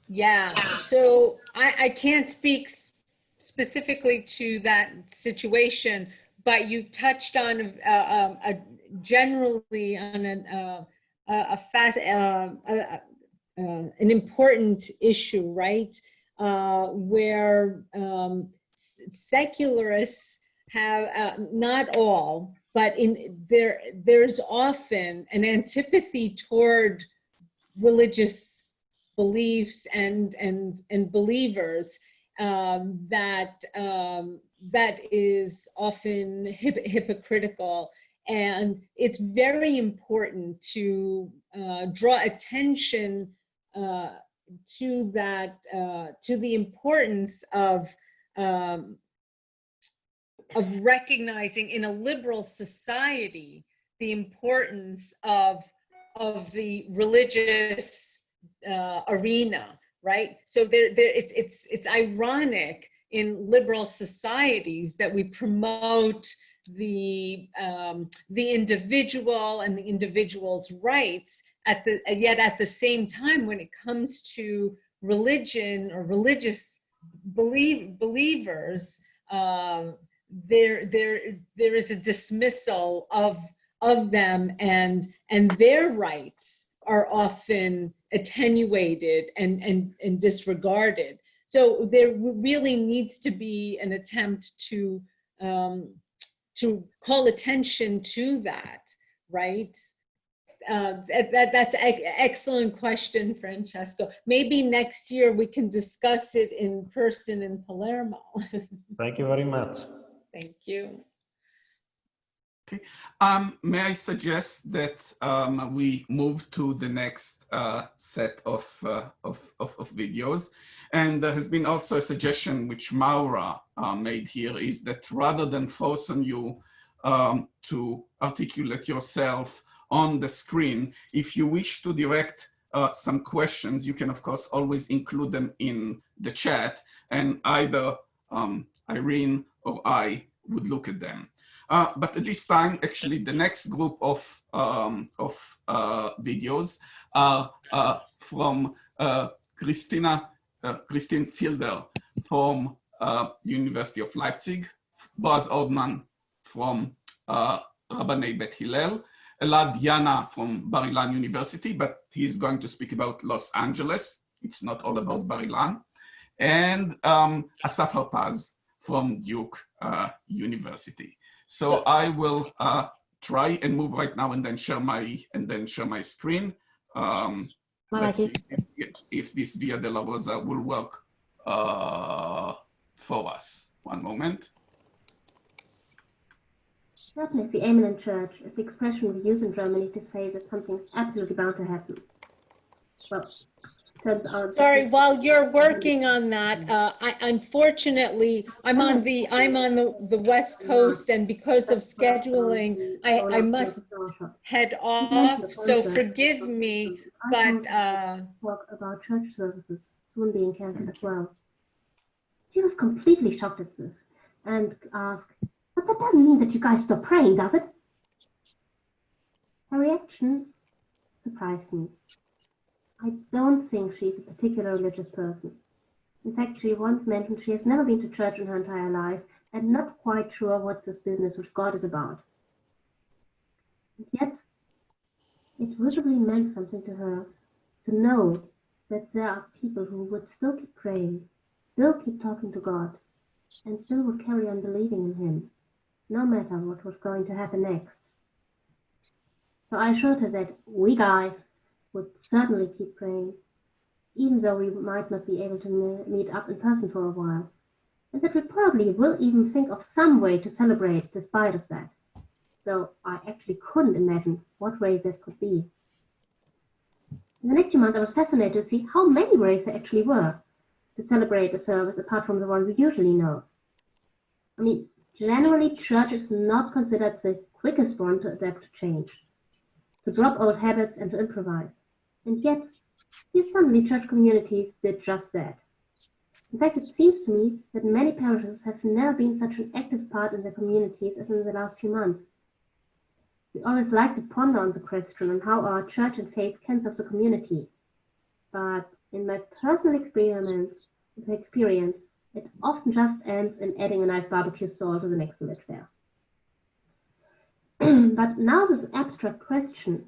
Yeah, so I can't speak specifically to that situation, but you've touched on generally on an important issue, right? Where secularists have, not all, but there's often an antipathy toward religious beliefs and believers that is often hypocritical. And it's very important to draw attention to that, to the importance of recognizing in a liberal society the importance of the religious arena, right? So it's ironic in liberal societies that we promote the individual and the individual's rights, yet at the same time, when it comes to religion or religious believers, there is a dismissal of them, and their rights are often attenuated and disregarded. So there really needs to be an attempt to call attention to that, right? That's an excellent question, Francesco. Maybe next year we can discuss it in person in Palermo. Thank you very much. Thank you. Okay. May I suggest that we move to the next set of videos? And there has been also a suggestion which Maura made here, is that rather than force on you to articulate yourself on the screen, if you wish to direct some questions, you can of course always include them in the chat, and either Irene or I would look at them. But at this time, actually, the next group of videos are from Christine Fielder from University of Leipzig, Boaz Ordman from Rabbanei Bet Hillel, Elad Yana from Bar Ilan University, but he's going to speak about Los Angeles. It's not all about Bar Ilan. And Asaf Harpaz from Duke University. So I will try and move right now and then share my screen. Let's see if this Via della Rosa will work for us. One moment. Certainly, the Amen Church is the expression we use in Germany to say that something's absolutely bound to happen. Well, turns out. Sorry, while you're working on that, unfortunately, I'm on the West Coast, and because of scheduling, I must head off. So forgive me, but talk about church services soon being cancelled as well. She was completely shocked at this and asked, "But that doesn't mean that you guys stop praying, does it?" Her reaction surprised me. I don't think she's a particular religious person. In fact, she once mentioned she has never been to church in her entire life and not quite sure what this business with God is about. And yet, it visibly meant something to her to know that there are people who would still keep praying, still keep talking to God, and still would carry on believing in Him, no matter what was going to happen next. So I assured her that we guys would certainly keep praying, even though we might not be able to meet up in person for a while, and that we probably will even think of some way to celebrate despite of that, though I actually couldn't imagine what way that could be. In the next few months, I was fascinated to see how many ways there actually were to celebrate a service apart from the one we usually know. I mean, generally, church is not considered the quickest one to adapt to change, to drop old habits and to improvise. And yet, here suddenly church communities did just that. In fact, it seems to me that many parishes have never been such an active part in their communities as in the last few months. We always like to ponder on the question on how our church and faith can serve the community. But in my personal experience, it often just ends in adding a nice barbecue stall to the next village fair. But now this abstract question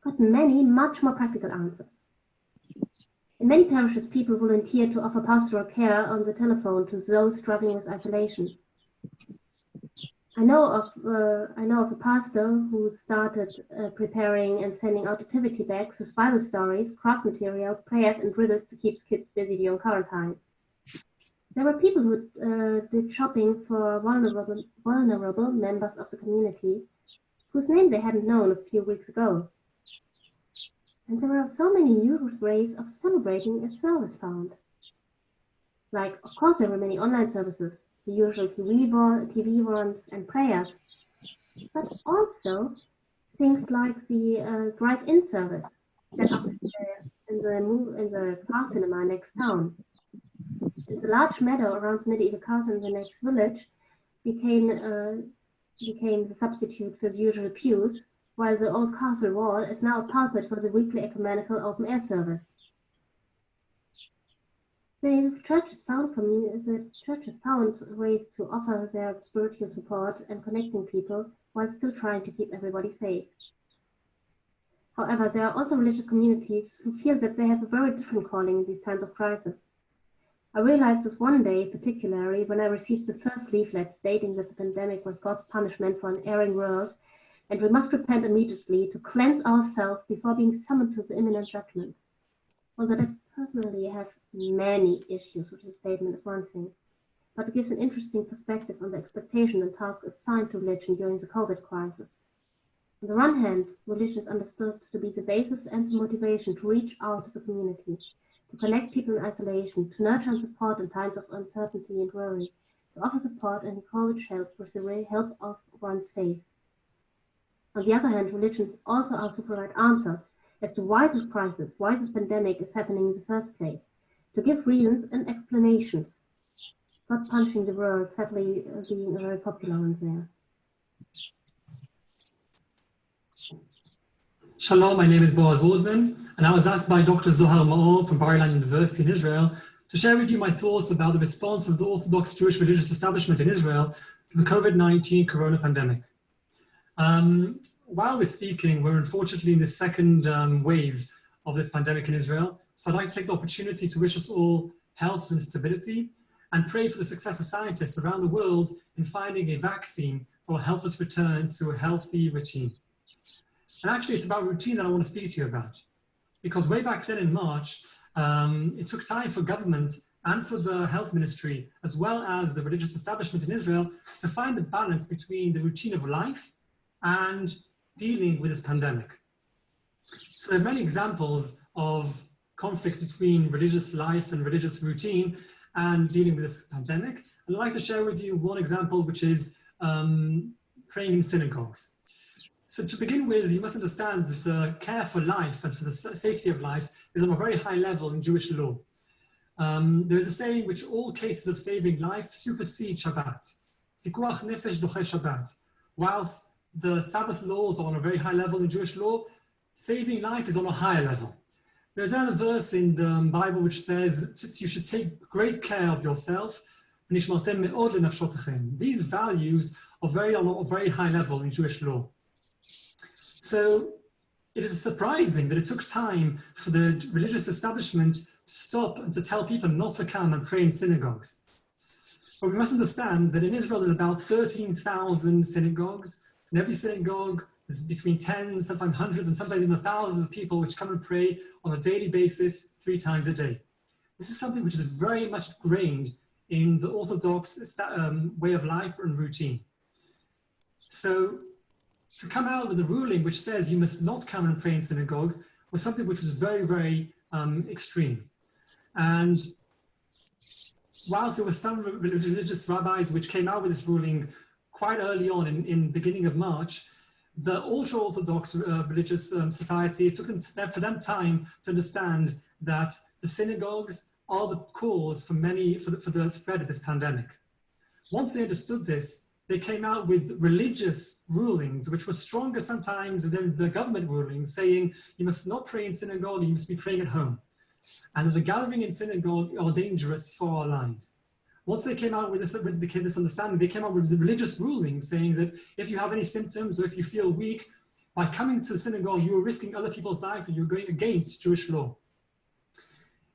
got many much more practical answers. In many parishes, people volunteer to offer pastoral care on the telephone to those struggling with isolation. I know of a pastor who started preparing and sending out activity bags with Bible stories, craft material, prayers, and riddles to keep kids busy during quarantine. There were people who did shopping for vulnerable members of the community whose name they hadn't known a few weeks ago. And there are so many new ways of celebrating a service found. Like, of course, there were many online services, the usual TV ones and prayers, but also things like the drive-in service set up in the car cinema next town. And the large meadow around the medieval castle in the next village became the substitute for the usual pews, while the old castle wall is now a pulpit for the weekly ecumenical open-air service. The churches found ways to offer their spiritual support and connecting people while still trying to keep everybody safe. However, there are also religious communities who feel that they have a very different calling in these times of crisis. I realized this one day, particularly when I received the first leaflet stating that the pandemic was God's punishment for an erring world, and we must repent immediately to cleanse ourselves before being summoned to the imminent judgment. Although I personally have many issues with the statement is one thing, but it gives an interesting perspective on the expectation and task assigned to religion during the COVID crisis. On the one hand, religion is understood to be the basis and the motivation to reach out to the community, to connect people in isolation, to nurture and support in times of uncertainty and worry, to offer support and encourage help with the help of one's faith. On the other hand, religions also also provide answers as to why this crisis, why this pandemic is happening in the first place, to give reasons and explanations. Not punishing the world, sadly being a very popular one there. Shalom, my name is Boaz Ordman, and I was asked by Dr. Zohar Maor from Bar Ilan University in Israel to share with you my thoughts about the response of the Orthodox Jewish religious establishment in Israel to the COVID-19 corona pandemic. While we're speaking, we're unfortunately in the second wave of this pandemic in Israel. So I'd like to take the opportunity to wish us all health and stability and pray for the success of scientists around the world in finding a vaccine that will help us return to a healthy routine. And actually, it's about routine that I want to speak to you about. because way back then in March, it took time for government and for the health ministry, as well as the religious establishment in Israel, to find the balance between the routine of life and dealing with this pandemic. So there are many examples of conflict between religious life and religious routine and dealing with this pandemic. I'd like to share with you one example, which is praying in synagogues. So to begin with, you must understand that the care for life and for the safety of life is on a very high level in Jewish law. There is a saying which all cases of saving life supersede Shabbat. Pikuach nefesh doche Shabbat. Whilst the Sabbath laws are on a very high level in Jewish law, saving life is on a higher level. There's another verse in the Bible which says that you should take great care of yourself. These values are on a very high level in Jewish law. So it is surprising that it took time for the religious establishment to stop and to tell people not to come and pray in synagogues. But we must understand that in Israel there's about 13,000 synagogues. In every synagogue there's between 10, sometimes hundreds, and sometimes even thousands of people which come and pray on a daily basis 3 times a day. This is something which is very much ingrained in the Orthodox way of life and routine. So to come out with a ruling which says you must not come and pray in synagogue was something which was very, very extreme. And whilst there were some religious rabbis which came out with this ruling quite early on in beginning of March, the ultra-Orthodox religious society, it took for them time to understand that the synagogues are the cause for the spread of this pandemic. Once they understood this, they came out with religious rulings, which were stronger sometimes than the government rulings, saying you must not pray in synagogue, you must be praying at home. And the gathering in synagogue are dangerous for our lives. Once they came out with this understanding, they came out with the religious ruling saying that if you have any symptoms or if you feel weak, by coming to the synagogue, you are risking other people's life and you're going against Jewish law.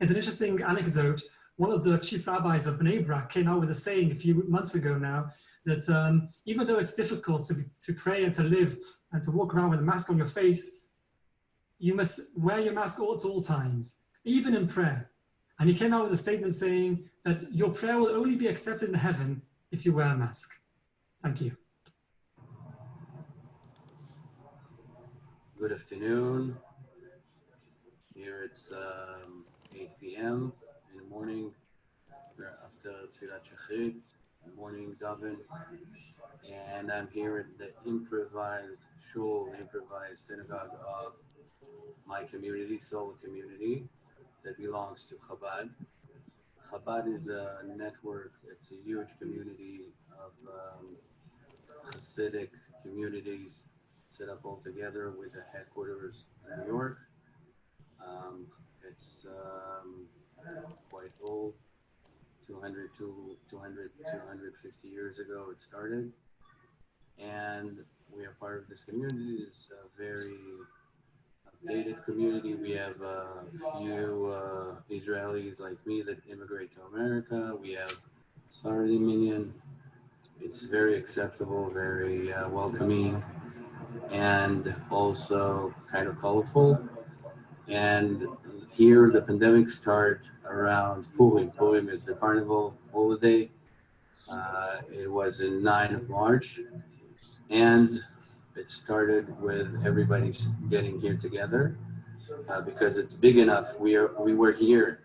It's an interesting anecdote. One of the chief rabbis of Bnei Brak came out with a saying a few months ago now that even though it's difficult to pray and to live and to walk around with a mask on your face, you must wear your mask at all times, even in prayer. And he came out with a statement saying that your prayer will only be accepted in heaven if you wear a mask. Thank you. Good afternoon. Here it's 8 p.m. in the morning after Tfilat Shachrit, morning daven, and I'm here at the improvised shul, improvised synagogue of my community, Soul community, that belongs to Chabad. Chabad is a network, it's a huge community of Hasidic communities set up all together with the headquarters in New York. It's quite old, 250 years ago it started. And we are part of this community. It's a very updated community. We have a few Israelis like me that immigrate to America. We have Sephardi Minyan. It's very acceptable, very welcoming, and also kind of colorful. And here the pandemic started around Purim. Purim is the carnival holiday. It was in 9 of March. And it started with everybody getting here together because it's big enough. We were here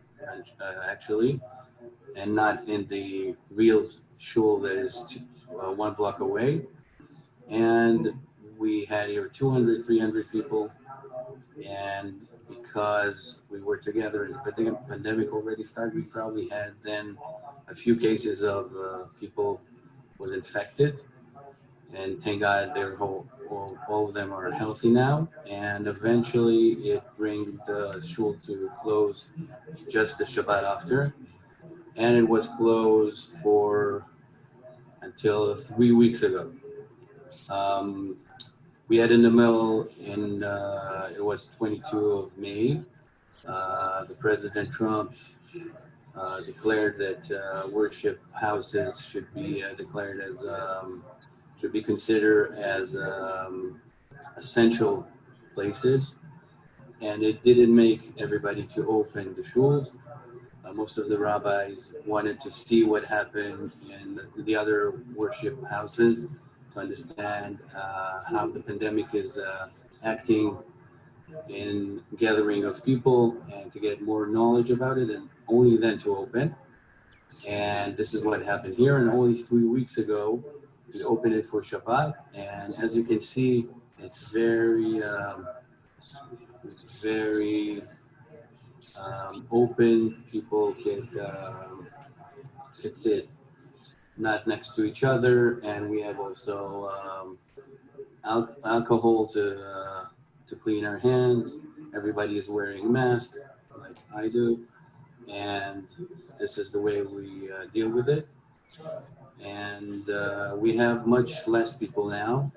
actually, and not in the real shul that is 1 block away. And we had here 200, 300 people. And because we were together and the pandemic already started, we probably had then a few cases of people was infected. And thank God they're all of them are healthy now. And eventually it brings the shul to close just the Shabbat after. And it was closed until 3 weeks ago. We had in the middle it was 22 of May, the President Trump declared that worship houses should be declared as should be considered as essential places. and it didn't make everybody to open the shuls. Most of the rabbis wanted to see what happened in the other worship houses to understand how the pandemic is acting in gathering of people and to get more knowledge about it, and only then to open. And this is what happened here. And only 3 weeks ago, we opened it for Shabbat. And as you can see, it's very open. People can sit not next to each other. And we have also alcohol to clean our hands. Everybody is wearing masks like I do. And this is the way we deal with it. And we have much less people now.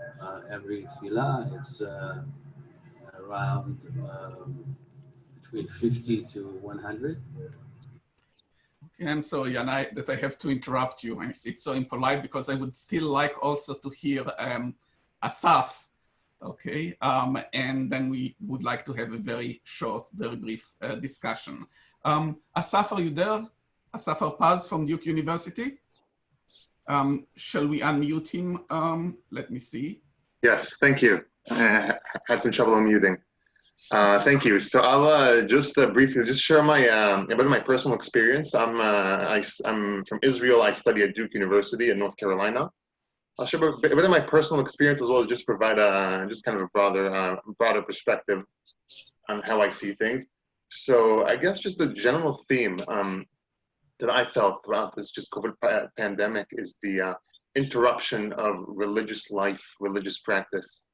Every tefillah, it's around between 50 to 100. Okay, I'm sorry, Yanai, that I have to interrupt you. It's so impolite because I would still like also to hear Asaf, okay? And then we would like to have a very short, very brief discussion. Asaf, are you there? Asaf Arpaz from Duke University? Shall we unmute him? Let me see. Yes, thank you. Had some trouble unmuting. Thank you. So I'll just briefly just share my a bit of my personal experience. I'm from Israel. I study at Duke University in North Carolina. I'll share a bit of my personal experience as well as just provide just kind of a broader perspective on how I see things. So I guess just the general theme that I felt throughout this just COVID pandemic is the interruption of religious life, religious practice.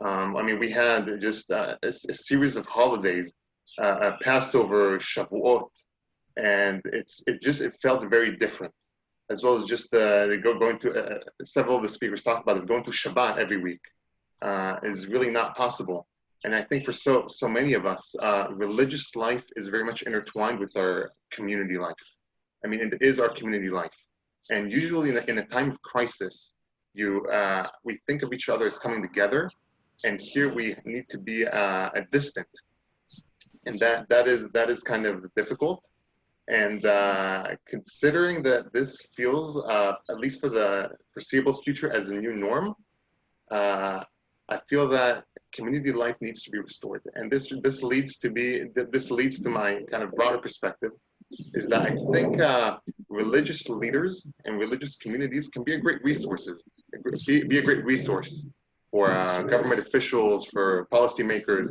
I mean, we had just a series of holidays, Passover, Shavuot, and it felt very different, as well as just going to several of the speakers talked about is going to Shabbat every week is really not possible. And I think for so many of us, religious life is very much intertwined with our community life. I mean, it is our community life. And usually in a time of crisis, we think of each other as coming together. And here we need to be a distant, and that is kind of difficult. And considering that this feels, at least for the foreseeable future, as a new norm, I feel that community life needs to be restored. And this leads to my kind of broader perspective, is that I think religious leaders and religious communities can be a great great resource for government officials, for policymakers.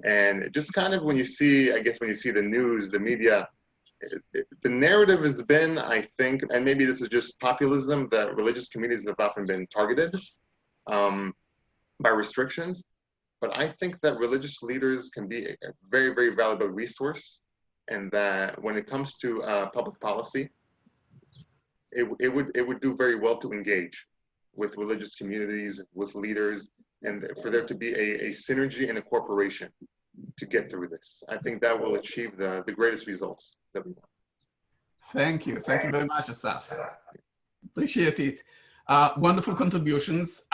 And just kind of when you see the news, the media, the narrative has been, I think, and maybe this is just populism, that religious communities have often been targeted by restrictions. But I think that religious leaders can be a very, very valuable resource. And that when it comes to public policy, it would do very well to engage with religious communities, with leaders, and for there to be a synergy and a cooperation to get through this. I think that will achieve the greatest results that we want. Thank you. Thank you very much, Asaf. Appreciate it. Wonderful contributions.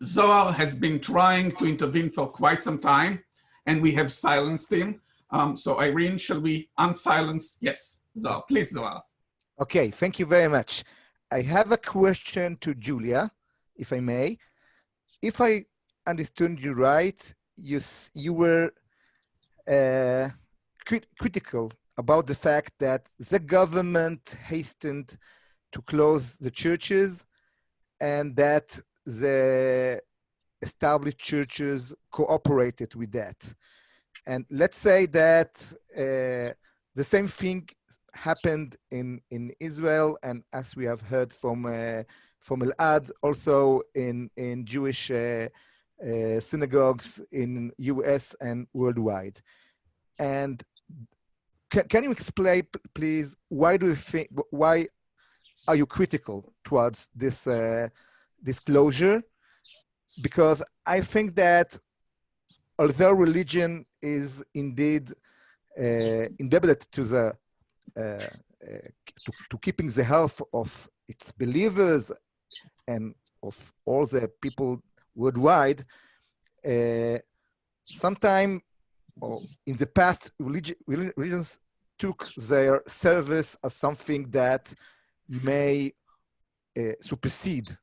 Zohar has been trying to intervene for quite some time, and we have silenced him. So Irene, shall we unsilence? Yes, Zohar, please, Zohar. Okay, thank you very much. I have a question to Julia, if I may. If I understood you right, you were critical about the fact that the government hastened to close the churches and that the established churches cooperated with that. And let's say that the same thing happened in Israel, and as we have heard from Elad, also in Jewish synagogues in US and worldwide. And can you explain, please, why are you critical towards this closure? Because I think that although religion is indeed indebted to the to keeping the health of its believers and of all the people worldwide, sometimes or in the past, religions took their service as something that may supersede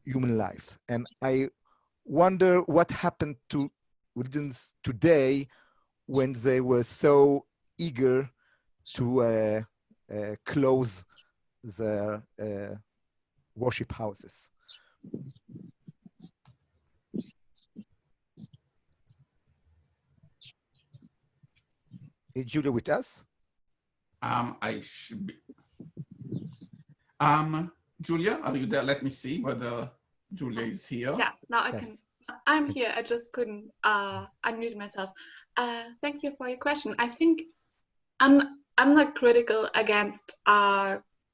human life. And I wonder what happened to religions today when they were so eager to close their worship houses. Is Julia with us? I should be. Julia, are you there? Let me see whether Julia is here. Yeah, now I can. I'm here. I just couldn't unmute myself. Thank you for your question. I think I'm not critical against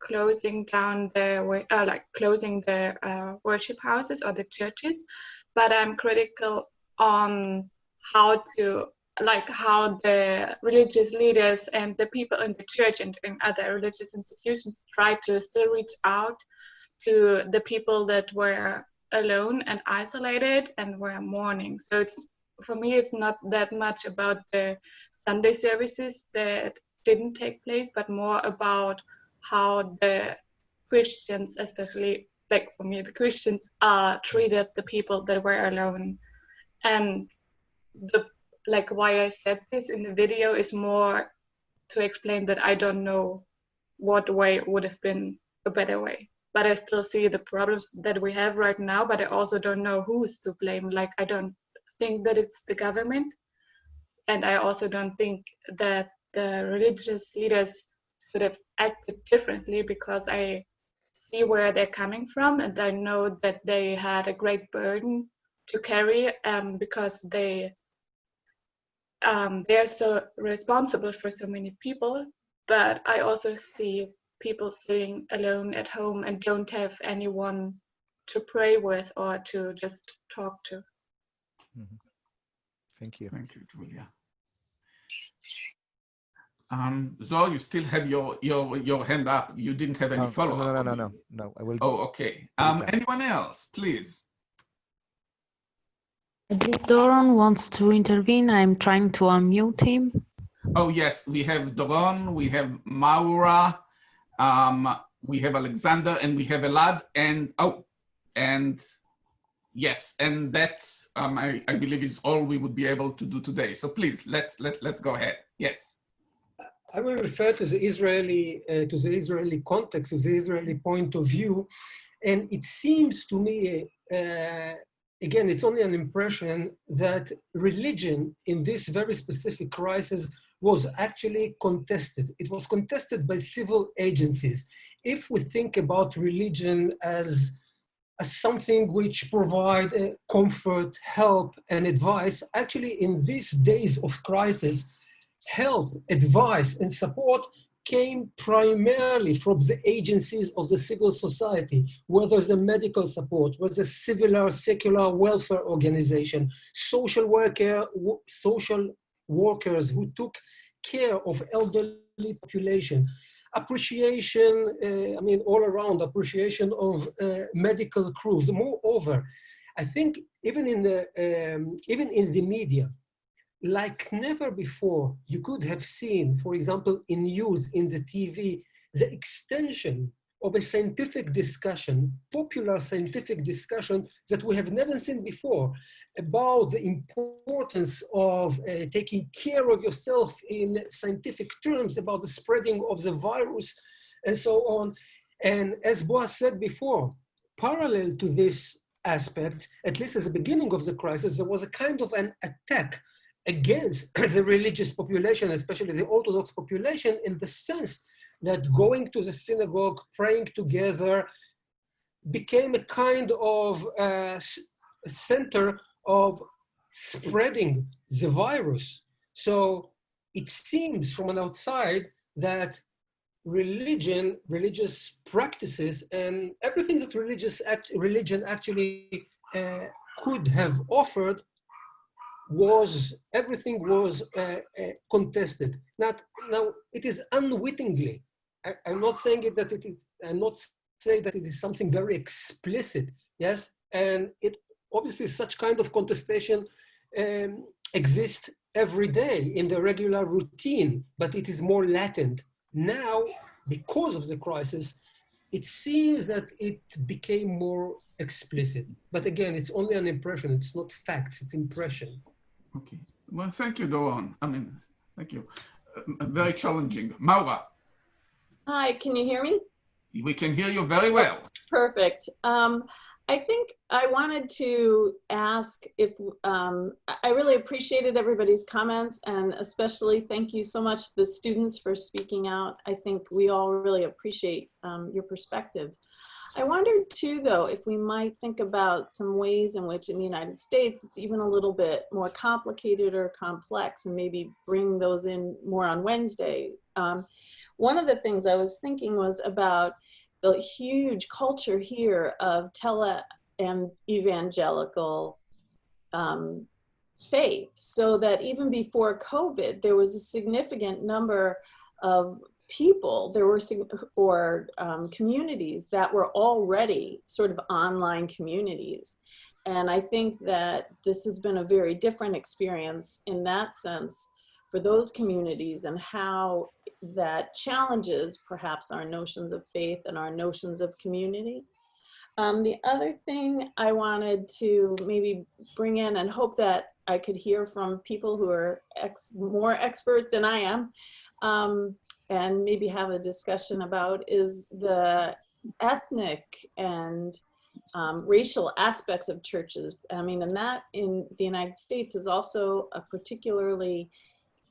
closing down the closing the worship houses or the churches, but I'm critical on how the religious leaders and the people in the church and in other religious institutions try to still reach out to the people that were alone and isolated and were mourning. So for me, it's not that much about the Sunday services that didn't take place, but more about how the Christians, especially like for me, the Christians treated the people that were alone. And why I said this in the video is more to explain that I don't know what way would have been a better way. But I still see the problems that we have right now, but I also don't know who's to blame. Like, I don't think that it's the government. And I also don't think that the religious leaders should have acted differently, because I see where they're coming from, and I know that they had a great burden to carry because they're so responsible for so many people. But I also see people sitting alone at home and don't have anyone to pray with or to just talk to. Mm-hmm. Thank you. Thank you, Julia. Zoe, you still have your hand up. You didn't have any follow-up. No. I will. Oh, okay. Anyone else, please? Doron wants to intervene. I'm trying to unmute him. Oh, yes. We have Doron, we have Maura, we have Alexander, and we have Elad, and yes, and that I believe is all we would be able to do today. So please, let's go ahead. Yes. I will refer to the Israeli context, to the Israeli point of view, and it seems to me, again, it's only an impression that religion in this very specific crisis was actually contested. It was contested by civil agencies. If we think about religion as something which provide comfort, help, and advice, actually in these days of crisis, help, advice, and support came primarily from the agencies of the civil society, whether the medical support, whether civil secular welfare organization, social workers who took care of elderly population, appreciation, all around appreciation of medical crews. Moreover, I think even in the media, like never before, you could have seen, for example, in news, in the TV, the extension of a scientific discussion, popular scientific discussion that we have never seen before, about the importance of taking care of yourself in scientific terms, about the spreading of the virus, and so on. And as Boaz said before, parallel to this aspect, at least at the beginning of the crisis, there was a kind of an attack against the religious population, especially the Orthodox population, in the sense that going to the synagogue, praying together, became a kind of center of spreading the virus. So it seems from an outside that religion, religious practices, and everything that religion actually could have offered everything was contested. Now it is unwittingly. I'm not saying it that it is. I'm not saying that it is something very explicit. Yes, and it obviously such kind of contestation exists every day in the regular routine, but it is more latent. Now, because of the crisis, it seems that it became more explicit. But again, it's only an impression. It's not facts, it's impression. Okay. Well, thank you, Doron. Thank you. Very challenging. Maura. Hi, can you hear me? We can hear you very well. Perfect. I think I wanted to ask if, I really appreciated everybody's comments, and especially thank you so much to the students for speaking out. I think we all really appreciate your perspectives. I wondered too, though, if we might think about some ways in which in the United States, it's even a little bit more complicated or complex, and maybe bring those in more on Wednesday. One of the things I was thinking was about the huge culture here of tele and evangelical faith, so that even before COVID, there was a significant number of people, communities that were already sort of online communities. And I think that this has been a very different experience in that sense for those communities, and how that challenges perhaps our notions of faith and our notions of community. The other thing I wanted to maybe bring in, and hope that I could hear from people who are more expert than I am, and maybe have a discussion about, is the ethnic and racial aspects of churches. I mean, and that in the United States is also a particularly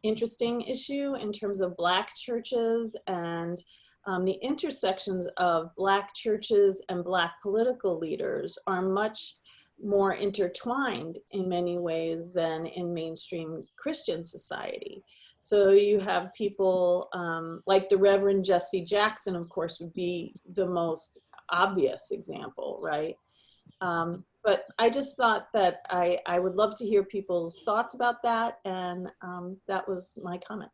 interesting issue in terms of Black churches, and the intersections of Black churches and Black political leaders are much more intertwined in many ways than in mainstream Christian society. So you have people like the Reverend Jesse Jackson, of course, would be the most obvious example, right? But I just thought that I would love to hear people's thoughts about that, and that was my comment.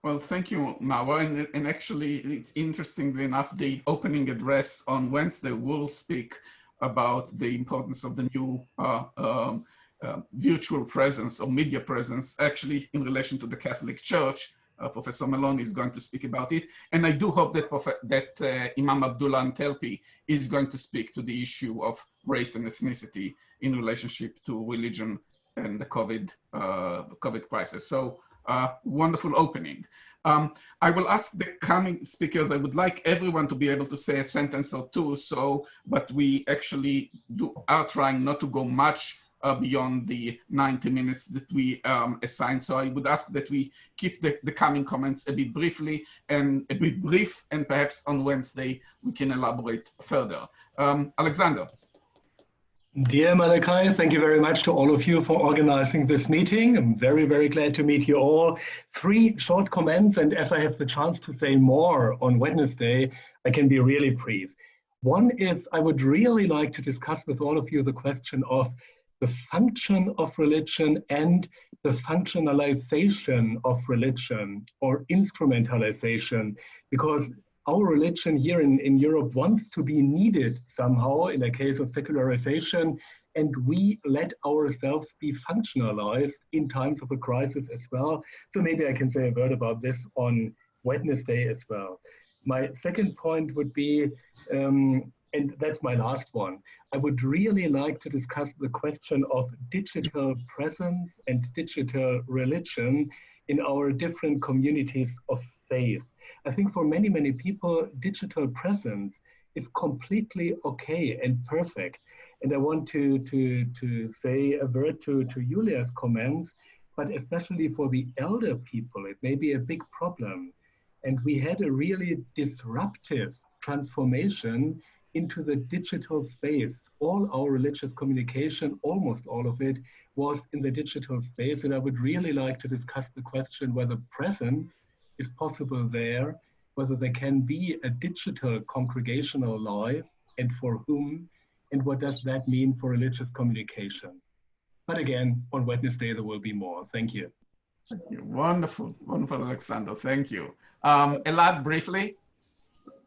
Well, thank you, Maura. And actually, it's interestingly enough, the opening address on Wednesday will speak about the importance of the new virtual presence or media presence, actually in relation to the Catholic Church. Professor Maloney is going to speak about it. And I do hope that Imam Abdullah Antelpi is going to speak to the issue of race and ethnicity in relationship to religion and the COVID crisis. So wonderful opening. I will ask the coming speakers, I would like everyone to be able to say a sentence or two, but we actually are trying not to go much beyond the 90 minutes that we assigned. So I would ask that we keep the coming comments a bit brief, and perhaps on Wednesday we can elaborate further. Alexander. Dear Malachi, thank you very much to all of you for organizing this meeting. I'm very, very glad to meet you all. 3 short comments, and as I have the chance to say more on Wednesday, I can be really brief. One is, I would really like to discuss with all of you the question of the function of religion and the functionalization of religion, or instrumentalization, because our religion here in Europe wants to be needed somehow in a case of secularization, and we let ourselves be functionalized in times of a crisis as well. So maybe I can say a word about this on Wednesday as well. My second point would be, and that's my last one, I would really like to discuss the question of digital presence and digital religion in our different communities of faith. I think for many, many people, digital presence is completely okay and perfect. And I want to say a word to Julia's comments, but especially for the elder people, it may be a big problem. And we had a really disruptive transformation into the digital space. All our religious communication, almost all of it, was in the digital space. And I would really like to discuss the question whether presence is possible there, whether there can be a digital congregational life, and for whom, and what does that mean for religious communication. But again, on Wednesday, there will be more. Thank you. Thank you. Wonderful, wonderful, Alexander. Thank you. Elad, briefly.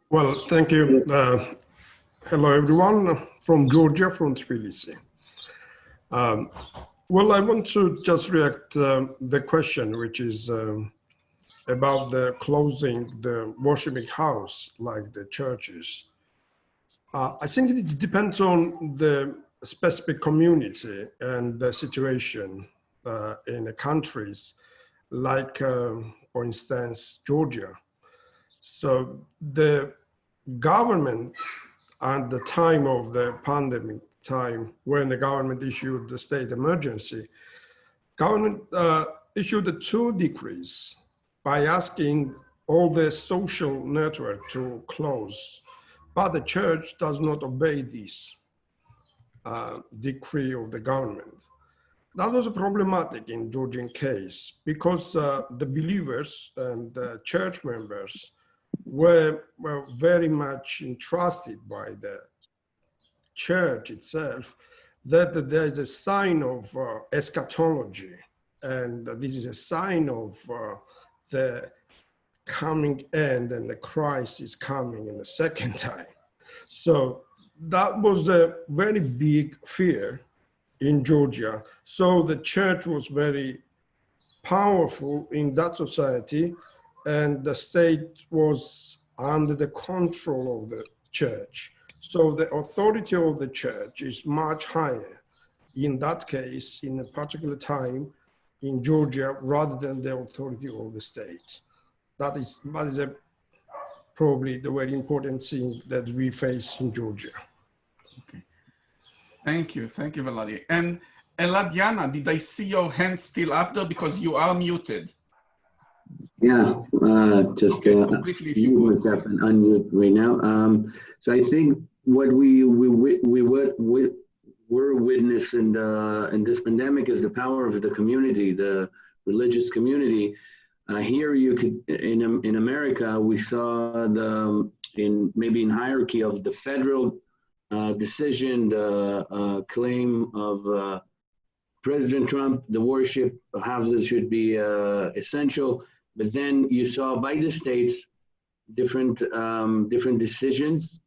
Well, thank you. Hello, everyone, from Georgia, from Tbilisi. Well, I want to just react the question, which is about the closing the worshiping house like the churches. I think it depends on the specific community and the situation in the countries, like, for instance, Georgia. So the government at the time of the pandemic time, when the government issued the state emergency, government issued 2 decrees by asking all the social network to close, but the church does not obey this decree of the government. That was problematic in Georgian case because the believers and the church members were very much entrusted by the church itself that there is a sign of eschatology, and this is a sign of the coming end, and the Christ is coming in the second time. So that was a very big fear in Georgia. So the church was very powerful in that society, and the state was under the control of the church. So the authority of the church is much higher in that case, in a particular time in Georgia, rather than the authority of the state. That is probably the very important thing that we face in Georgia. Okay. Thank you, Valadi. And Eladiana, did I see your hand still up there because you are muted? Yeah, just okay, so briefly, if you mute myself and unmute right now. So I think what we're witnessing in this pandemic is the power of the community, the religious community. Here you could, in America, we saw maybe in hierarchy of the federal decision, the claim of President Trump, the worship houses should be essential. But then you saw by the states different decisions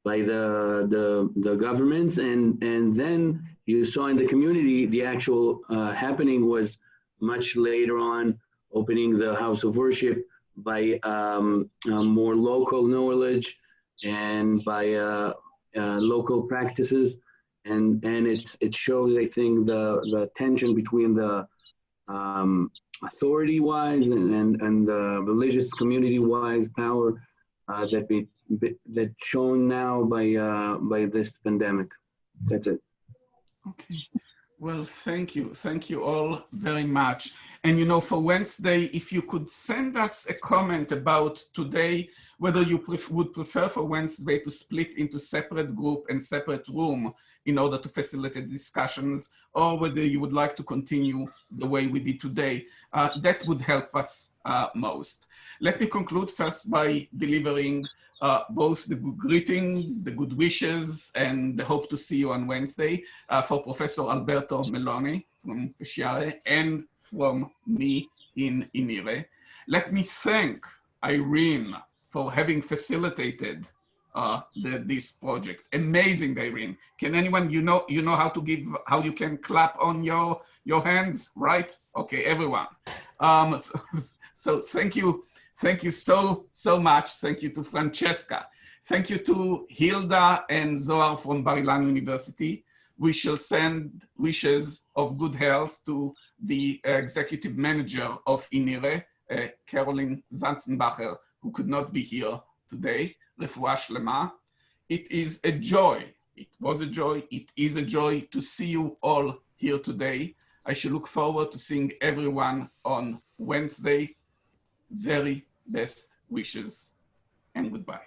by the governments, and then you saw in the community the actual happening was much later on, opening the house of worship by more local knowledge and by local practices, and it shows, I think, the tension between the authority-wise and the religious community-wise power that's shown now by this pandemic. That's it. Okay. Well, thank you all very much. And you know, for Wednesday, if you could send us a comment about today, whether you would prefer for Wednesday to split into separate group and separate room in order to facilitate discussions, or whether you would like to continue the way we did today, that would help us most. Let me conclude first by delivering both the good greetings, the good wishes, and the hope to see you on Wednesday for Professor Alberto Meloni from FISCIARE and from me in INIRE. Let me thank Irene for having facilitated this project. Amazing, Irene. Can anyone, you know how you can clap on your hands, right? Okay, everyone. So thank you. Thank you so much. Thank you to Francesca. Thank you to Hilda and Zohar from Bar-Ilan University. We shall send wishes of good health to the executive manager of INIRE, Caroline Zanzenbacher, who could not be here today. Refuah Shlema. It is a joy. It was a joy. It is a joy to see you all here today. I shall look forward to seeing everyone on Wednesday. Very best wishes and goodbye.